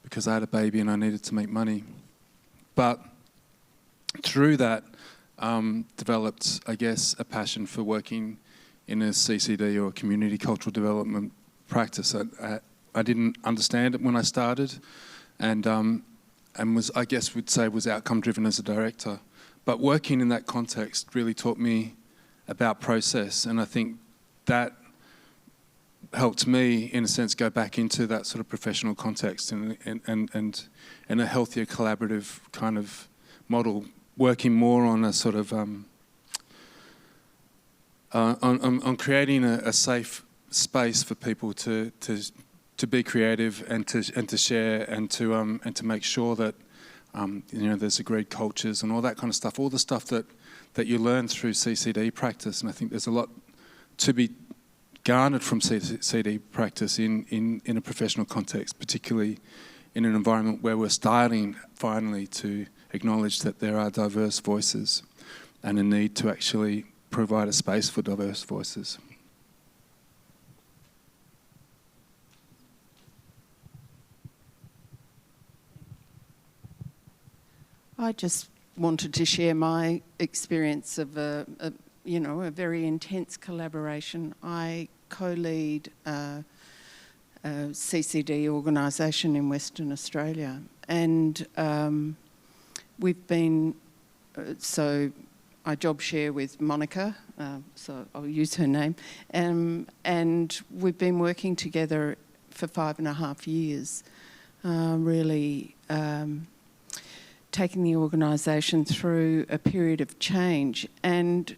because I had a baby and I needed to make money. But through that, developed, I guess, a passion for working in a CCD or community cultural development practice. I didn't understand it when I started, and was, I guess, was outcome driven as a director. But working in that context really taught me about process, and I think that helped me, in a sense, go back into that sort of professional context and a healthier collaborative kind of model, working more on a sort of on creating a safe space for people to be creative and to share and to make sure that there's agreed cultures and all that kind of stuff, all the stuff that you learn through CCD practice. And I think there's a lot to be garnered from CCD practice in a professional context, particularly in an environment where we're starting finally to acknowledge that there are diverse voices and a need to actually provide a space for diverse voices. I just wanted to share my experience of a very intense collaboration. I co-lead a CCD organisation in Western Australia, and we've been I job share with Monica, so I'll use her name, and we've been working together for 5.5 years, really taking the organisation through a period of change. And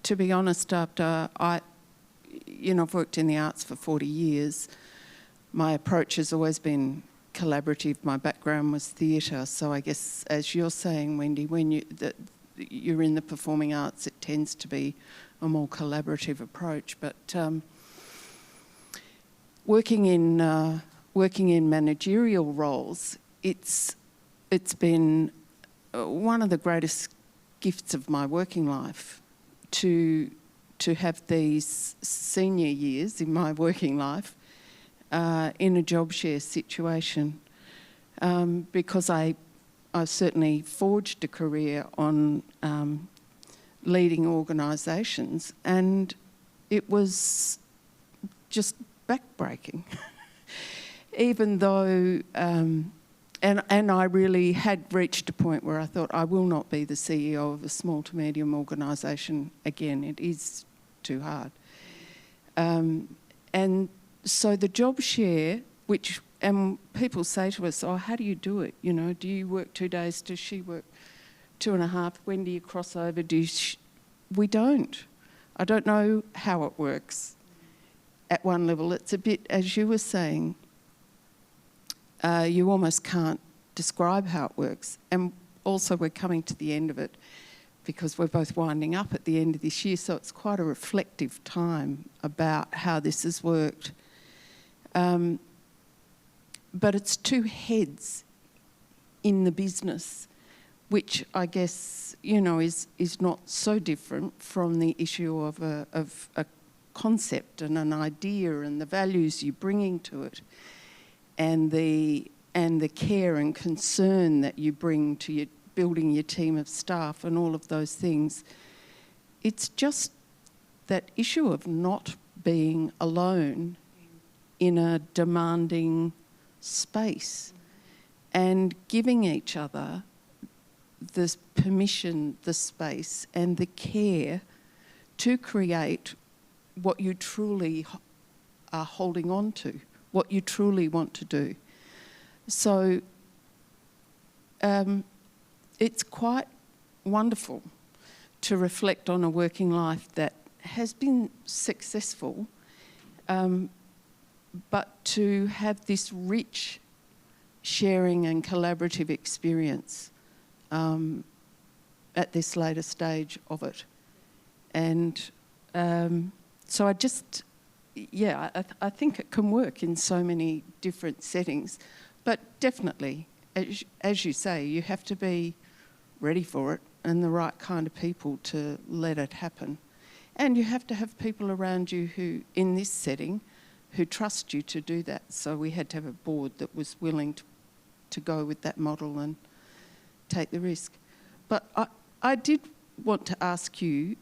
to be honest, after I've worked in the arts for 40 years, my approach has always been collaborative. My background was theatre, so I guess, as you're saying, Wendy, when you're in the performing arts, it tends to be a more collaborative approach. But working in managerial roles, it's been one of the greatest gifts of my working life to have these senior years in my working life in a job share situation, because I certainly forged a career on leading organisations, and it was just backbreaking. Even though, and I really had reached a point where I thought, I will not be the CEO of a small to medium organisation again. It is too hard. And so the job share, and people say to us, how do you do it? Do you work 2 days? Does she work 2.5? When do you cross over? We don't. I don't know how it works at one level. It's a bit, as you were saying, you almost can't describe how it works. And also we're coming to the end of it because we're both winding up at the end of this year, so it's quite a reflective time about how this has worked. But it's two heads in the business, which I guess, is not so different from the issue of a concept and an idea and the values you're bringing to it, and the care and concern that you bring to building your team of staff and all of those things. It's just that issue of not being alone in a demanding space and giving each other the permission, the space and the care to create what you truly are holding on to, what you truly want to do. So it's quite wonderful to reflect on a working life that has been successful, but to have this rich sharing and collaborative experience at this later stage of it. And so I think it can work in so many different settings, but definitely, as you say, you have to be ready for it and the right kind of people to let it happen. And you have to have people around you who, in this setting, who trust you to do that. So we had to have a board that was willing to go with that model and take the risk. But I did want to ask you,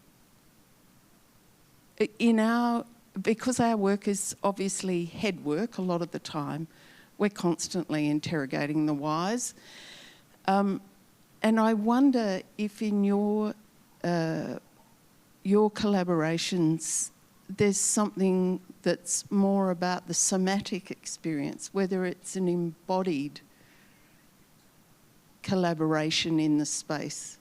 because our work is obviously head work a lot of the time, we're constantly interrogating the whys. And I wonder if in your collaborations, there's something that's more about the somatic experience, whether it's an embodied collaboration in the space.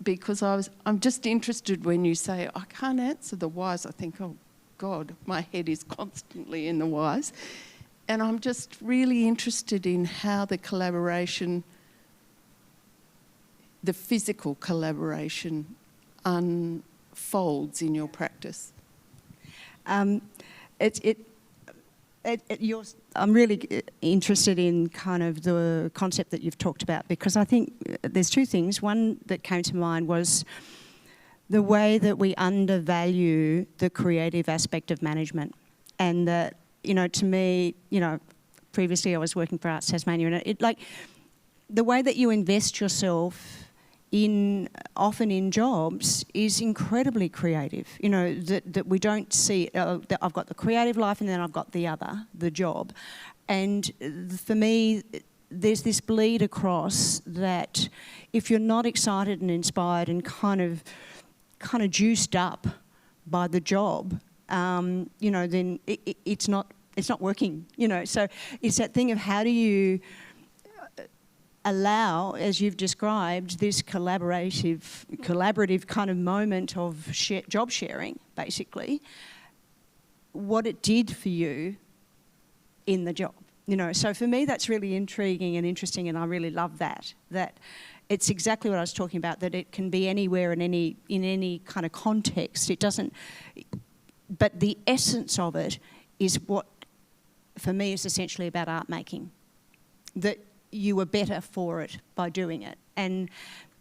Because I'm just interested when you say, I can't answer the whys. I think, oh God, my head is constantly in the whys. And I'm just really interested in how the collaboration, the physical collaboration, unfolds in your practice. I'm really interested in kind of the concept that you've talked about, because I think there's two things. One that came to mind was the way that we undervalue the creative aspect of management. And that, to me, previously I was working for Arts Tasmania, and it like the way that you invest yourself often in jobs is incredibly creative. That we don't see, that I've got the creative life and then I've got the job. And for me, there's this bleed across that if you're not excited and inspired and kind of juiced up by the job, then it's not working. So it's that thing of how do you allow, as you've described, this collaborative kind of moment of job sharing, basically, what it did for you in the job. So for me that's really intriguing and interesting, and I really love that it's exactly what I was talking about, that it can be anywhere in any kind of context. It doesn't, but the essence of it is what, for me, is essentially about art making. That you were better for it by doing it, and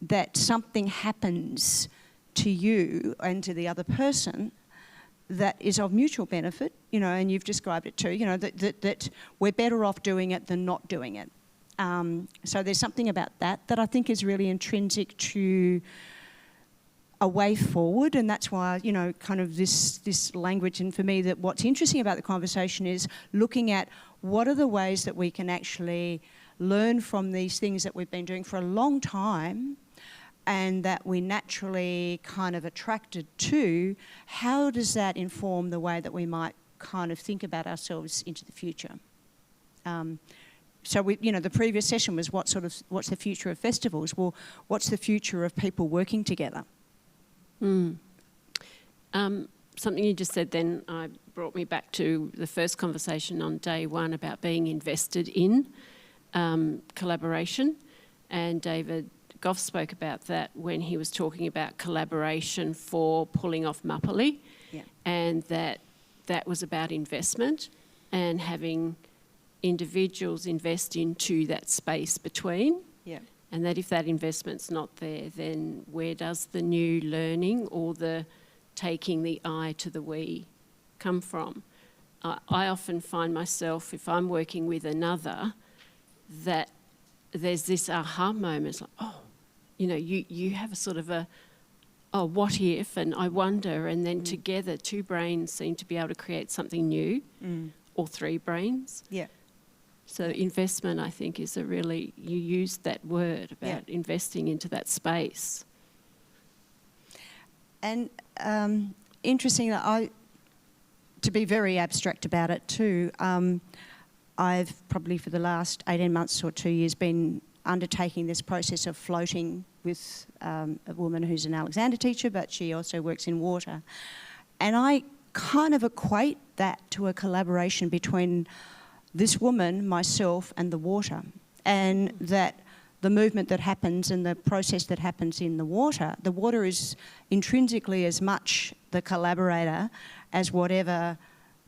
that something happens to you and to the other person that is of mutual benefit, and you've described it too, that we're better off doing it than not doing it. So there's something about that I think is really intrinsic to a way forward, and that's why, kind of this language, and for me that what's interesting about the conversation is looking at what are the ways that we can actually learn from these things that we've been doing for a long time and that we naturally kind of attracted to. How does that inform the way that we might kind of think about ourselves into the future? So the previous session was what's the future of festivals? Well, what's the future of people working together? Something you just said then brought me back to the first conversation on day one about being invested in collaboration, and David Goff spoke about that when he was talking about collaboration for pulling off Mapali, and that was about investment and having individuals invest into that space between, and that if that investment's not there, then where does the new learning or the taking the I to the we come from? I often find myself, if I'm working with another, that there's this aha moment. It's like, you have a sort of what if, and I wonder, and then together two brains seem to be able to create something new, or three brains. So investment, I think, is you used that word about investing into that space. And interesting that to be very abstract about it too, I've probably for the last 18 months or 2 years been undertaking this process of floating with a woman who's an Alexander teacher, but she also works in water. And I kind of equate that to a collaboration between this woman, myself, and the water. And that the movement that happens and the process that happens in the water is intrinsically as much the collaborator as whatever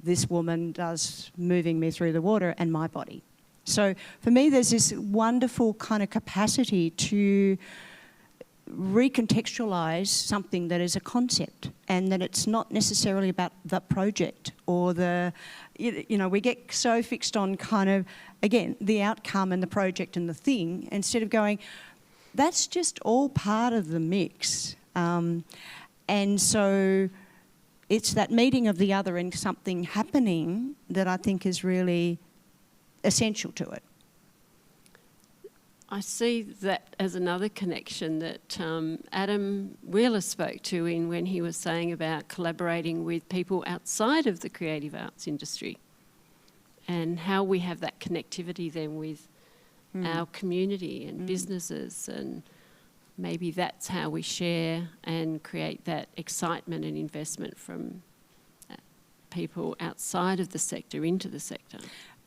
this woman does moving me through the water and my body. So for me, there's this wonderful kind of capacity to recontextualise something that is a concept, and that it's not necessarily about the project or we get so fixed on kind of, again, the outcome and the project and the thing, instead of going, that's just all part of the mix. And so it's that meeting of the other and something happening that I think is really essential to it. I see that as another connection that Adam Wheeler spoke to when he was saying about collaborating with people outside of the creative arts industry, and how we have that connectivity then with our community and businesses, and maybe that's how we share and create that excitement and investment from people outside of the sector into the sector.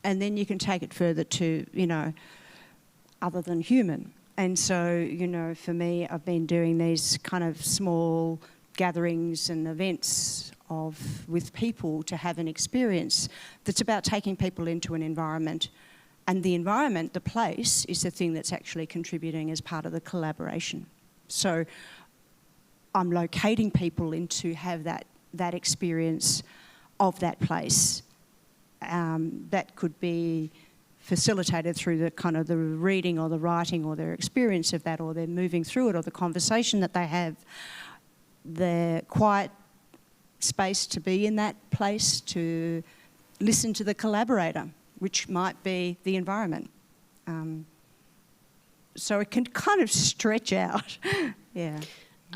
And then you can take it further to, other than human. And so, for me, I've been doing these kind of small gatherings and events with people to have an experience that's about taking people into an environment. And the environment, the place, is the thing that's actually contributing as part of the collaboration. So I'm locating people in to have that experience of that place. That could be facilitated through the kind of the reading or the writing or their experience of that, or they're moving through it, or the conversation that they have, the quiet space to be in that place, to listen to the collaborator, which might be the environment. So it can kind of stretch out. Yeah.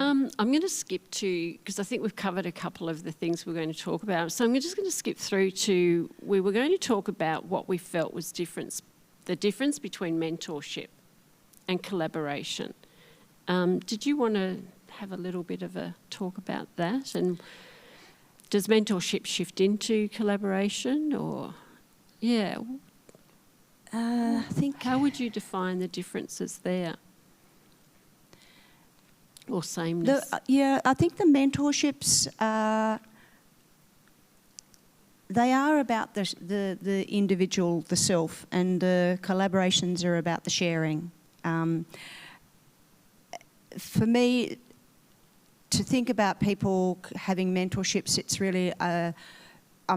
I'm going to skip to, because I think we've covered a couple of the things we're going to talk about. So I'm just going to skip through to, we were going to talk about what we felt was the difference between mentorship and collaboration. Did you want to have a little bit of a talk about that? And does mentorship shift into collaboration, or, yeah? I think... How would you define the differences there? Or sameness? I think the mentorships, they are about the individual, the self, and the collaborations are about the sharing. For me, to think about people having mentorships, it's really, I'm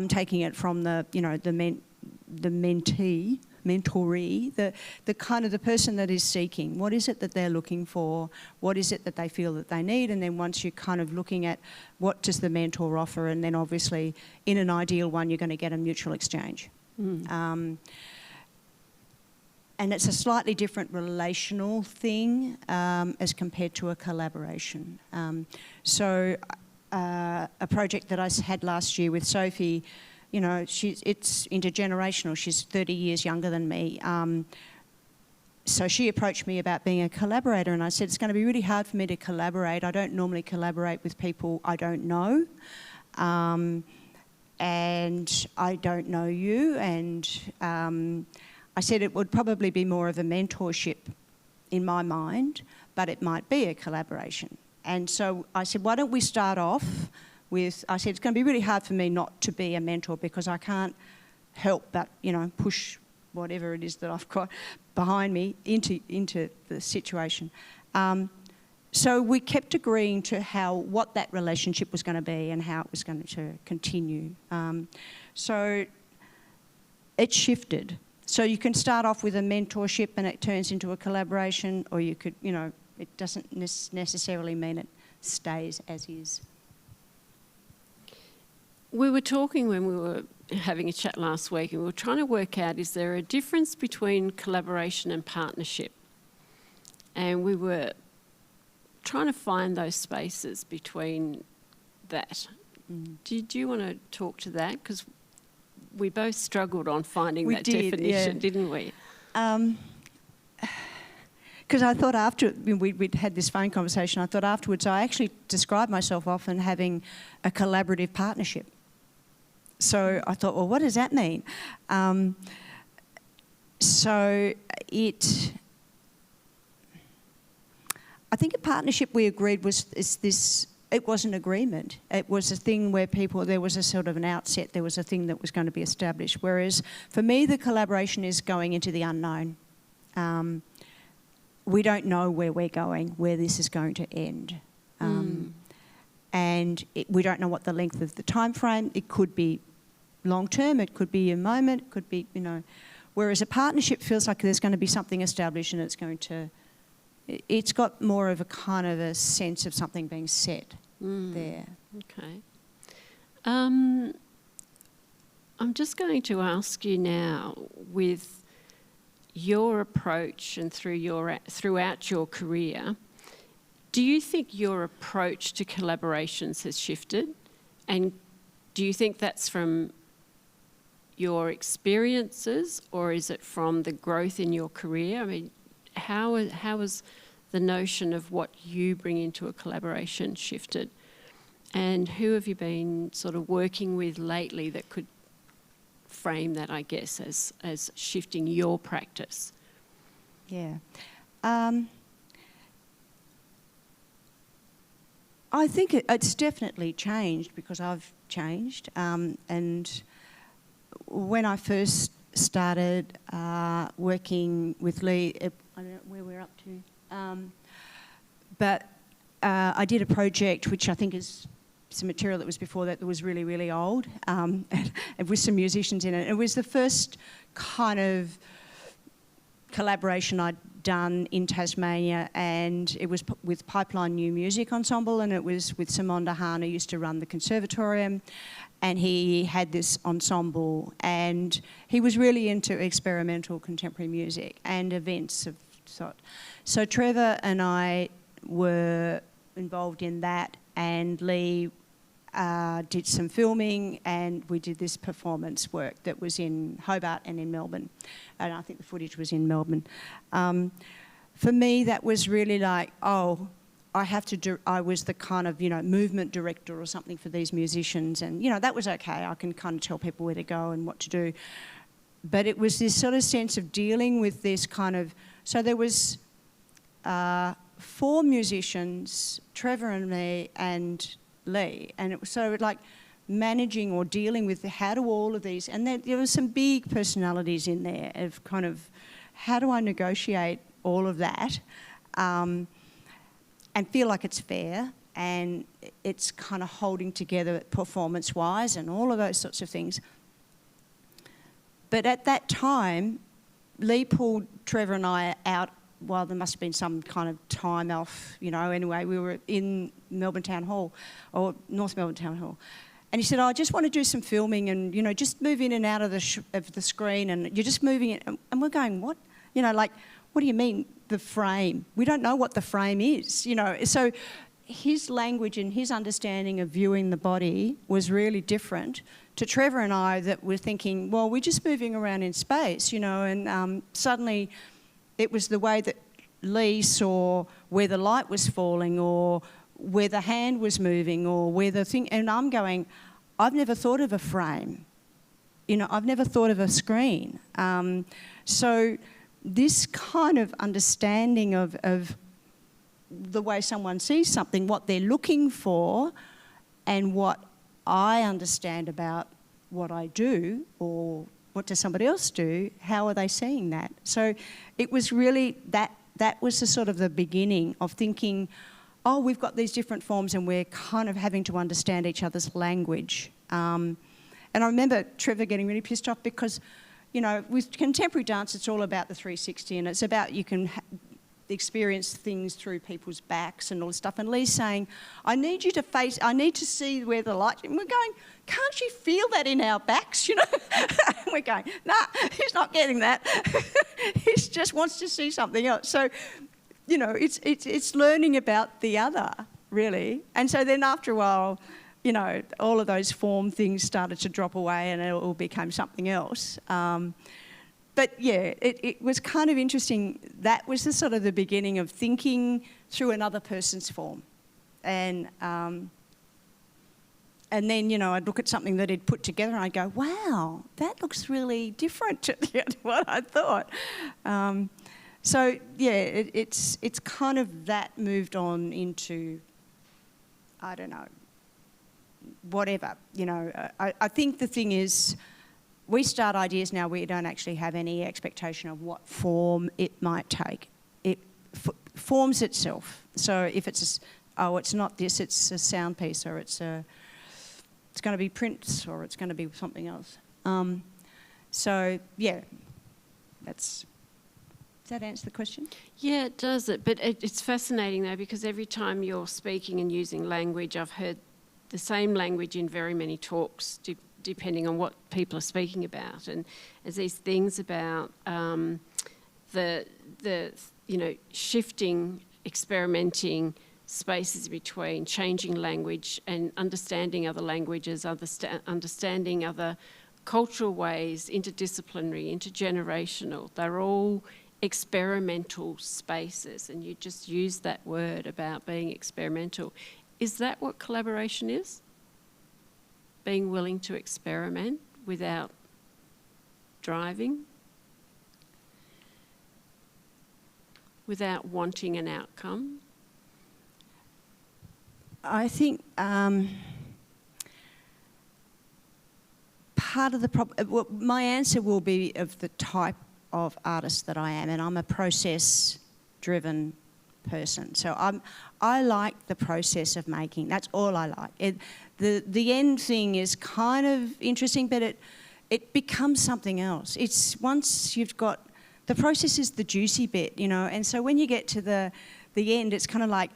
taking it from the mentee, mentoree, the kind of the person that is seeking. What is it that they're looking for? What is it that they feel that they need? And then once you're kind of looking at what does the mentor offer, and then obviously in an ideal one you're going to get a mutual exchange. And it's a slightly different relational thing as compared to a collaboration. So a project that I had last year with Sophie, you know, it's intergenerational. She's 30 years younger than me. So she approached me about being a collaborator, and I said, it's going to be really hard for me to collaborate. I don't normally collaborate with people I don't know. And I don't know you. And I said it would probably be more of a mentorship in my mind, but it might be a collaboration. And so I said, why don't we start off with, I said, it's going to be really hard for me not to be a mentor because I can't help but, you know, push whatever it is that I've got behind me into the situation. So we kept agreeing to what that relationship was going to be and how it was going to continue. So it shifted. So you can start off with a mentorship and it turns into a collaboration, or you could, you know, it doesn't necessarily mean it stays as is. We were talking when we were having a chat last week, and we were trying to work out, is there a difference between collaboration and partnership? And we were trying to find those spaces between that. Did you want to talk to that? Because we both struggled on finding that definition, didn't we? Because I thought after we'd had this phone conversation, I thought afterwards I actually described myself often having a collaborative partnership. So I thought, well, what does that mean? I think a partnership we agreed it was an agreement. It was a thing where there was a sort of an outset, there was a thing that was going to be established. Whereas for me, the collaboration is going into the unknown. We don't know where we're going, where this is going to end. And we don't know what the length of the time frame. It could be long term, it could be a moment, it could be, you know. Whereas a partnership feels like there's going to be something established and it's got more of a kind of a sense of something being set there. Okay. I'm just going to ask you now, with your approach and throughout your career, do you think your approach to collaborations has shifted? And do you think that's from your experiences, or is it from the growth in your career? I mean, how has the notion of what you bring into a collaboration shifted? And who have you been sort of working with lately that could frame that, I guess, as shifting your practice? Yeah. I think it's definitely changed because I've changed. And when I first started working with Lee, I don't know where we're up to, but I did a project which I think is some material that was before that was really, really old, and with some musicians in it. It was the first kind of collaboration I'd done in Tasmania, and it was with Pipeline New Music Ensemble, and it was with Simon DeHaan, who used to run the conservatorium, and he had this ensemble, and he was really into experimental contemporary music and events of sort. So Trevor and I were involved in that, and Lee did some filming, and we did this performance work that was in Hobart and in Melbourne, and I think the footage was in Melbourne. For me, that was really like, oh, I was the kind of, movement director or something for these musicians, and, that was okay. I can kind of tell people where to go and what to do. But it was this sort of sense of dealing with this kind of, so there was 4 musicians, Trevor and me and Lee, and it was so like managing or dealing with how do all of these, and there were some big personalities in there of kind of how do I negotiate all of that and feel like it's fair and it's kind of holding together performance-wise and all of those sorts of things. But at that time, Lee pulled Trevor and I out. Well, there must have been some kind of time off, anyway. We were in Melbourne Town Hall, or North Melbourne Town Hall. And he said, I just want to do some filming and, just move in and out of the screen, and you're just moving it. And we're going, what? What do you mean, the frame? We don't know what the frame is, So his language and his understanding of viewing the body was really different to Trevor and I, that were thinking, well, we're just moving around in space, and suddenly it was the way that Lee saw where the light was falling or where the hand was moving or where the thing... And I'm going, I've never thought of a frame. I've never thought of a screen. So this kind of understanding of the way someone sees something, what they're looking for, and what I understand about what I do, or what does somebody else do, how are they seeing that? So it was really that was the sort of the beginning of thinking, oh, we've got these different forms and we're kind of having to understand each other's language. And I remember Trevor getting really pissed off because, with contemporary dance, it's all about the 360, and it's about you can experience things through people's backs and all this stuff. And Lee's saying, I need to see where the light... And we're going, can't you feel that in our backs, And we're going, nah, he's not getting that. He just wants to see something else. So, it's learning about the other, really. And so then after a while, all of those form things started to drop away and it all became something else. But yeah, it was kind of interesting. That was the sort of the beginning of thinking through another person's form. And then, I'd look at something that he'd put together and I'd go, wow, that looks really different to what I thought. So yeah, it's kind of that moved on into, I don't know, whatever. I think the thing is, we start ideas now we don't actually have any expectation of what form it might take. It forms itself. So if it's not this, it's a sound piece, or it's going to be prints, or it's going to be something else. So yeah, does that answer the question? Yeah, it does. But it's fascinating though, because every time you're speaking and using language, I've heard the same language in very many talks, depending on what people are speaking about. And there's these things about the shifting, experimenting spaces between changing language and understanding other languages, understanding other cultural ways, interdisciplinary, intergenerational. They're all experimental spaces, and you just use that word about being experimental. Is that what collaboration is? Being willing to experiment without driving, without wanting an outcome? I think part of the problem, well, my answer will be of the type of artist that I am, and I'm a process-driven person. So I like the process of making. That's all I like. The end thing is kind of interesting, but it becomes something else. It's once you've got, the process is the juicy bit, you know, and so when you get to the end, it's kind of like,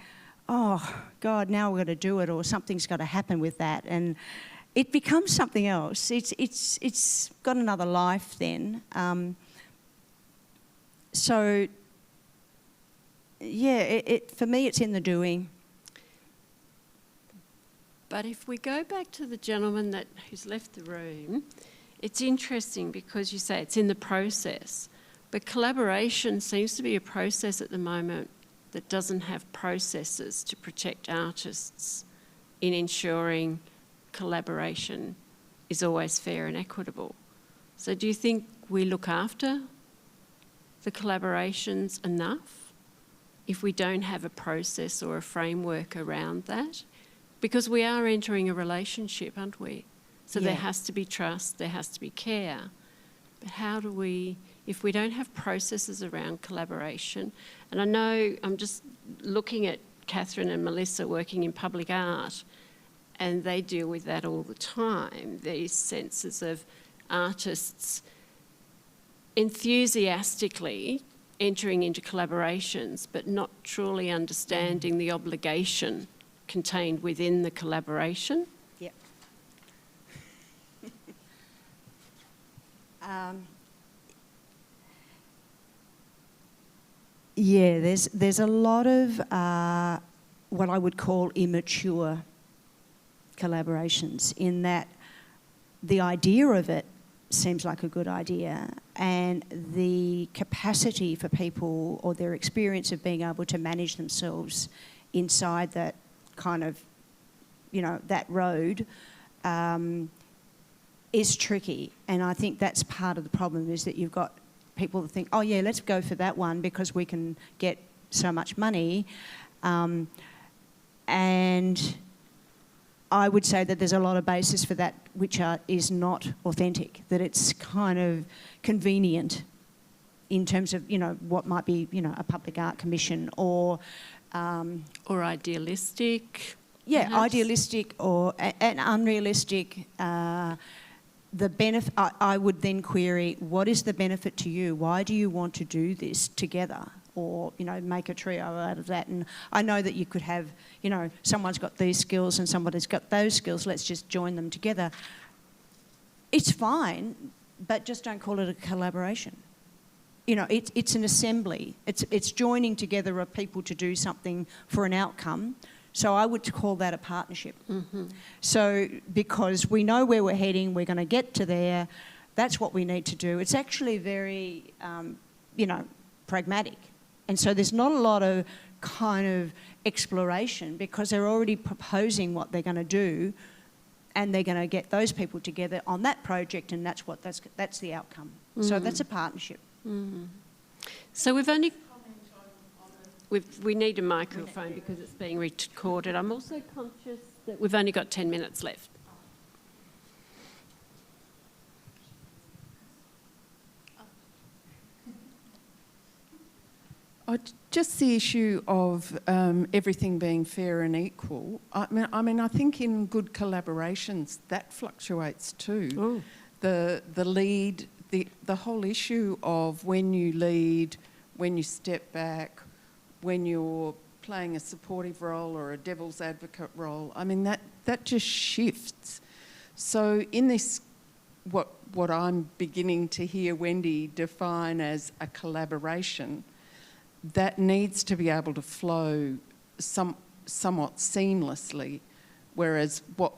oh God, now we've got to do it, or something's got to happen with that, and it becomes something else. It's got another life then. So yeah, for me, it's in the doing. But if we go back to the gentleman who's left the room, it's interesting because you say it's in the process, but collaboration seems to be a process at the moment that doesn't have processes to protect artists in ensuring collaboration is always fair and equitable. So do you think we look after the collaborations enough if we don't have a process or a framework around that? Because we are entering a relationship, aren't we? So there has to be trust, there has to be care. But how do we, if we don't have processes around collaboration, and I know I'm just looking at Catherine and Melissa working in public art, and they deal with that all the time, these senses of artists enthusiastically entering into collaborations but not truly understanding the obligation contained within the collaboration. Yep. Yeah, there's a lot of what I would call immature collaborations, in that the idea of it seems like a good idea, and the capacity for people or their experience of being able to manage themselves inside that kind of, you know, that road is tricky. And I think that's part of the problem, is that you've got people that think, oh yeah, let's go for that one because we can get so much money. And I would say that there's a lot of basis for that which is not authentic, that it's kind of convenient in terms of, you know, what might be, you know, a public art commission or idealistic. Yeah, perhaps? Idealistic or and unrealistic. The benefit, I would then query, what is the benefit to you? Why do you want to do this together? Or, you know, make a trio out of that. And I know that you could have, you know, someone's got these skills and somebody's got those skills, let's just join them together. It's fine, but just don't call it a collaboration. You know, it's an assembly. It's joining together of people to do something for an outcome. So I would call that a partnership. Mm-hmm. So because we know where we're heading, we're going to get to there, that's what we need to do. It's actually very, you know, pragmatic. And so there's not a lot of kind of exploration, because they're already proposing what they're going to do, and they're going to get those people together on that project, and that's the outcome. Mm-hmm. So that's a partnership. Mm-hmm. So we've only... We need a microphone because it's being recorded. I'm also conscious that we've only got 10 minutes left. Just the issue of everything being fair and equal. I mean, I think in good collaborations that fluctuates too. Oh. The lead, the whole issue of when you lead, when you step back, when you're playing a supportive role or a devil's advocate role. I mean, that just shifts. So in this, what I'm beginning to hear Wendy define as a collaboration, that needs to be able to flow somewhat seamlessly, whereas what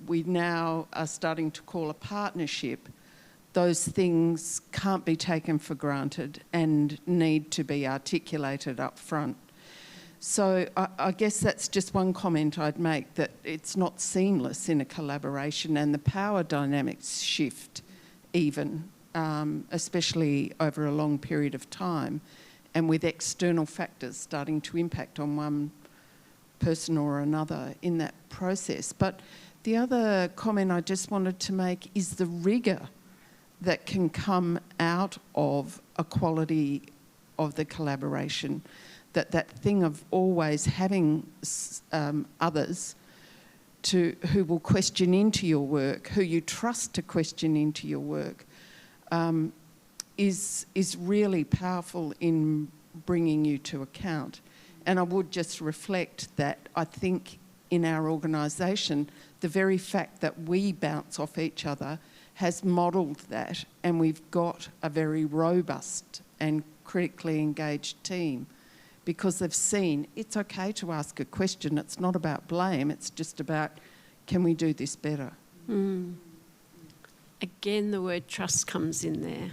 we now are starting to call a partnership, those things can't be taken for granted and need to be articulated up front. So I guess that's just one comment I'd make, that it's not seamless in a collaboration, and the power dynamics shift even, especially over a long period of time, and with external factors starting to impact on one person or another in that process. But the other comment I just wanted to make is the rigour that can come out of a quality of the collaboration, that thing of always having others who will question into your work, who you trust to question into your work, is really powerful in bringing you to account. And I would just reflect that I think in our organisation, the very fact that we bounce off each other has modelled that, and we've got a very robust and critically engaged team, because they've seen it's okay to ask a question. It's not about blame, it's just about, can we do this better? Again, the word trust comes in there.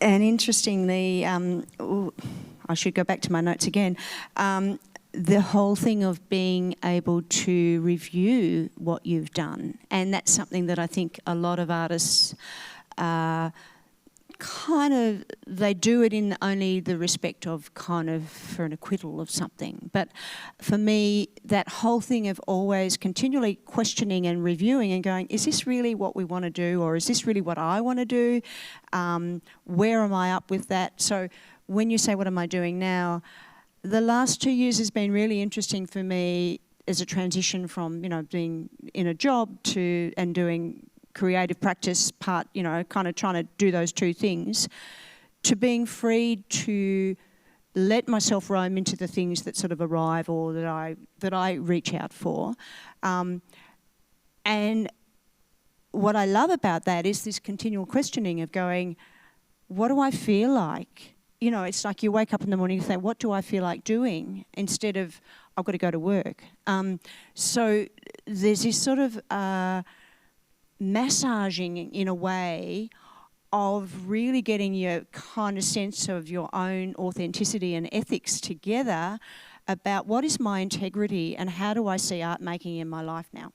And interestingly, I should go back to my notes again, the whole thing of being able to review what you've done. And that's something that I think a lot of artists they do it in only the respect of kind of for an acquittal of something. But for me, that whole thing of always continually questioning and reviewing and going, is this really what we want to do, or is this really what I want to do? Where am I up with that? So when you say, what am I doing now? The last 2 years has been really interesting for me as a transition from, being in a job and doing creative practice part, kind of trying to do those two things, to being free to let myself roam into the things that sort of arrive or that I reach out for. And what I love about that is this continual questioning of going, what do I feel like? It's like you wake up in the morning and say, what do I feel like doing? Instead of, I've got to go to work. So there's this sort of massaging in a way of really getting your kind of sense of your own authenticity and ethics together about what is my integrity and how do I see art making in my life now.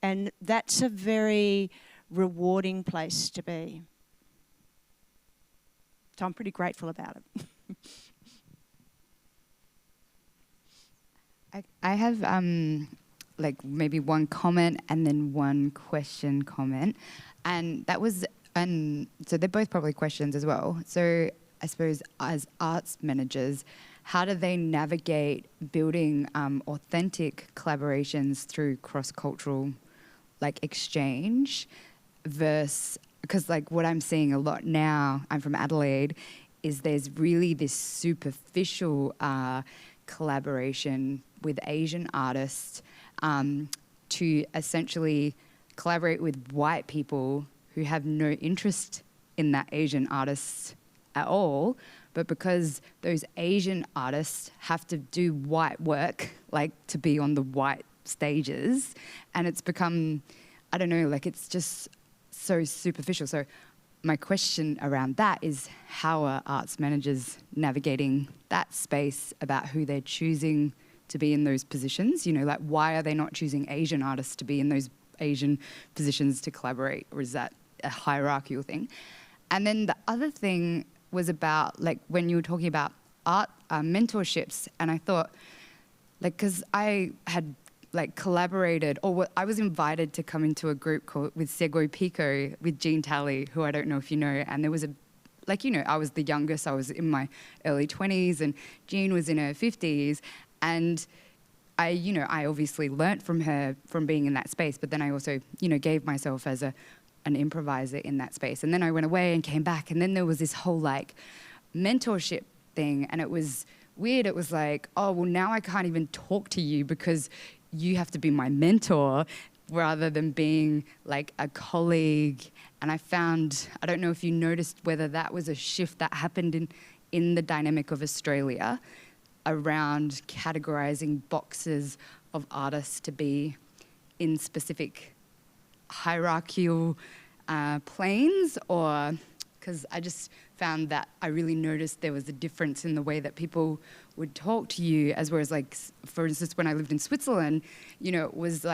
And that's a very rewarding place to be. So I'm pretty grateful about it. I have maybe one comment and then one question comment. And that was, so they're both probably questions as well. So I suppose as arts managers, how do they navigate building authentic collaborations through cross-cultural exchange versus, because what I'm seeing a lot now, I'm from Adelaide, is there's really this superficial collaboration with Asian artists to essentially collaborate with white people who have no interest in that Asian artist at all, but because those Asian artists have to do white work, to be on the white stages, and it's become, I don't know, it's just so superficial. So my question around that is, how are arts managers navigating that space about who they're choosing to be in those positions? Why are they not choosing Asian artists to be in those Asian positions to collaborate, or is that a hierarchical thing? And then the other thing was about when you were talking about art mentorships, and I thought because I had collaborated, or I was invited to come into a group with Segoi Pico with Jean Talley, who I don't know if you know, and there was I was the youngest, I was in my early 20s and Jean was in her 50s, and I obviously learnt from her from being in that space, but then I also, gave myself as an improviser in that space. And then I went away and came back, and then there was this whole mentorship thing, and it was weird. It was oh, well, now I can't even talk to you because you have to be my mentor rather than being a colleague. And I found, I don't know if you noticed whether that was a shift that happened in the dynamic of Australia around categorising boxes of artists to be in specific hierarchical planes, or because I just found that I really noticed there was a difference in the way that people would talk to you, as whereas for instance, when I lived in Switzerland, it was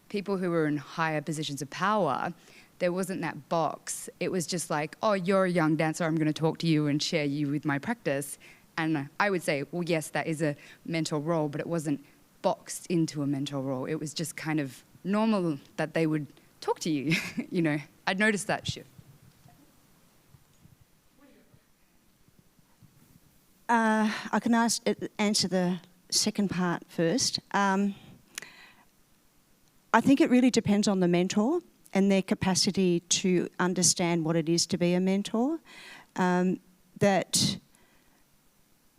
people who were in higher positions of power, there wasn't that box. It was just like, oh, you're a young dancer, I'm going to talk to you and share you with my practice. And I would say, well, yes, that is a mentor role, but it wasn't boxed into a mentor role. It was just kind of normal that they would talk to you. You know, I'd noticed that shift. I can answer the second part first. I think it really depends on the mentor and their capacity to understand what it is to be a mentor. That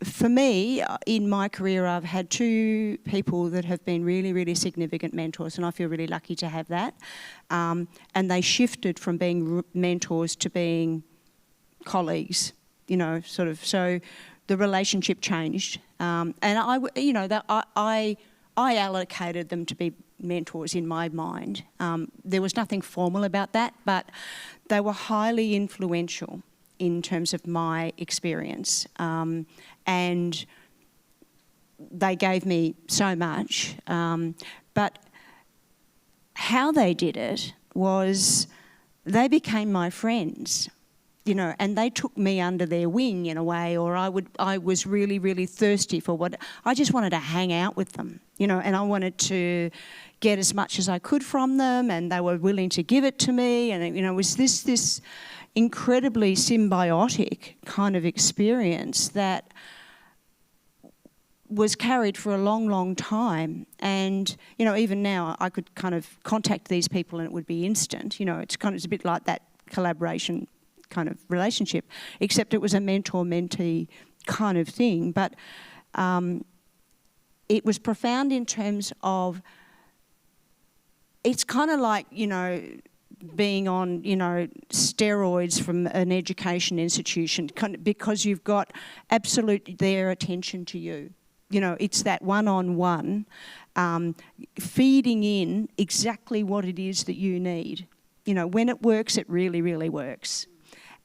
for me, in my career, I've had two people that have been really, really significant mentors, and I feel really lucky to have that. And they shifted from being mentors to being colleagues, you know, sort of. So the relationship changed, and I allocated them to be mentors in my mind. There was nothing formal about that, but they were highly influential in terms of my experience, and they gave me so much. But how they did it was they became my friends. You know, and they took me under their wing in a way, or I was really, really thirsty for I just wanted to hang out with them, you know, and I wanted to get as much as I could from them, and they were willing to give it to me, and, you know, it was this incredibly symbiotic kind of experience that was carried for a long, long time. And, you know, even now I could kind of contact these people and it would be instant, you know, it's a bit like that collaboration kind of relationship, except it was a mentor-mentee kind of thing. But it was profound in terms of, it's kind of like, you know, being on, you know, steroids from an education institution, because you've got absolute their attention to you. You know, it's that one-on-one, feeding in exactly what it is that you need. You know, when it works, it really, really works.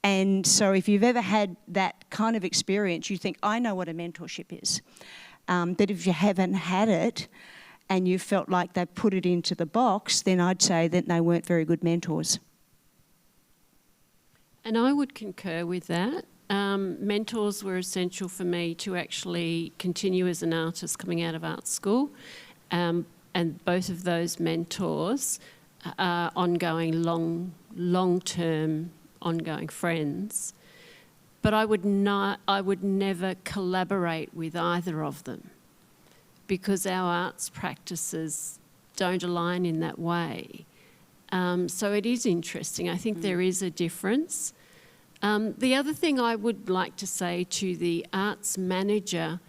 And so if you've ever had that kind of experience, you think, I know what a mentorship is. But if you haven't had it and you felt like they put it into the box, then I'd say that they weren't very good mentors. And I would concur with that. Mentors were essential for me to actually continue as an artist coming out of art school. And both of those mentors are ongoing, long-term ongoing friends, but I would never collaborate with either of them because our arts practices don't align in that way. So it is interesting. I think there is a difference. The other thing I would like to say to the arts manager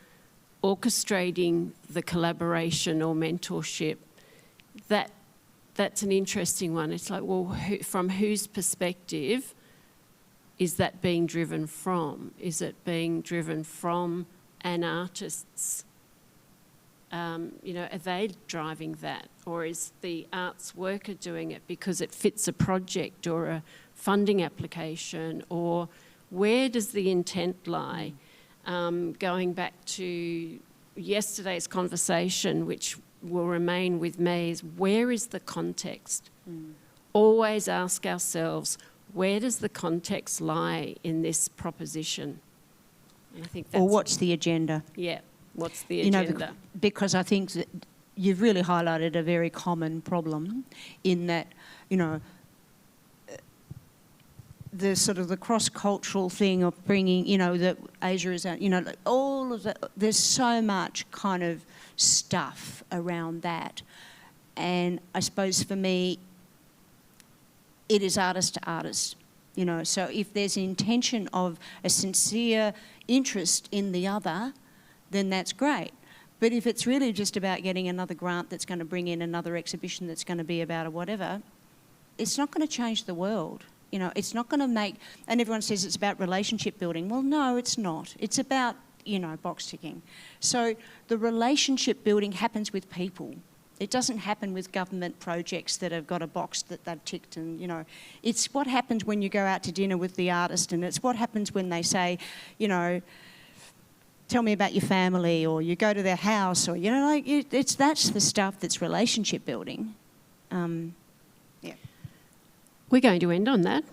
orchestrating the collaboration or mentorship, that's an interesting one. It's like, well, from whose perspective is that being driven from? Is it being driven from an artist's, you know, are they driving that? Or is the arts worker doing it because it fits a project or a funding application? Or where does the intent lie? Going back to yesterday's conversation, which will remain with me, is where is the context? Always ask ourselves, where does the context lie in this proposition? And I think that's, or what's the agenda? Yeah, what's the agenda? You know, because I think that you've really highlighted a very common problem in that, you know, the sort of the cross-cultural thing of bringing, you know, that Asia is, you know, like all of that, there's so much kind of stuff around that. And I suppose for me, it is artist to artist, you know. So if there's an intention of a sincere interest in the other, then that's great. But if it's really just about getting another grant that's going to bring in another exhibition that's going to be about a whatever, it's not going to change the world. You know, it's not going to make, and everyone says it's about relationship building. Well, no, it's not. It's about, you know, box ticking. So the relationship building happens with people. It doesn't happen with government projects that have got a box that they've ticked and, you know. It's what happens when you go out to dinner with the artist, and it's what happens when they say, you know, tell me about your family, or you go to their house, or, you know, like, that's the stuff that's relationship building. Yeah. We're going to end on that.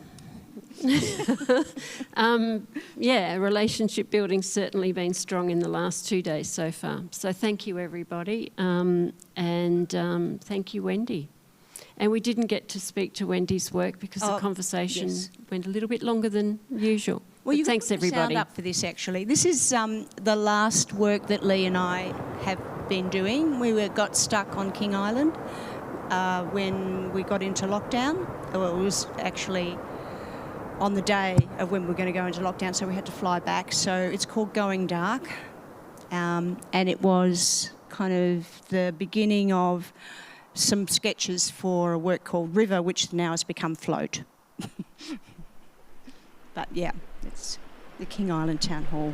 Yeah, relationship building's certainly been strong in the last 2 days so far. So thank you, everybody, and thank you, Wendy. And we didn't get to speak to Wendy's work because the conversation went a little bit longer than usual. Well, But you thanks, everybody. Sound up for this, actually. This is the last work that Lee and I have been doing. We got stuck on King Island when we got into lockdown. Well, it was actually on the day of when we were going to go into lockdown, so we had to fly back. So it's called Going Dark, and it was kind of the beginning of some sketches for a work called River, which now has become Float. But yeah, it's the King Island Town Hall.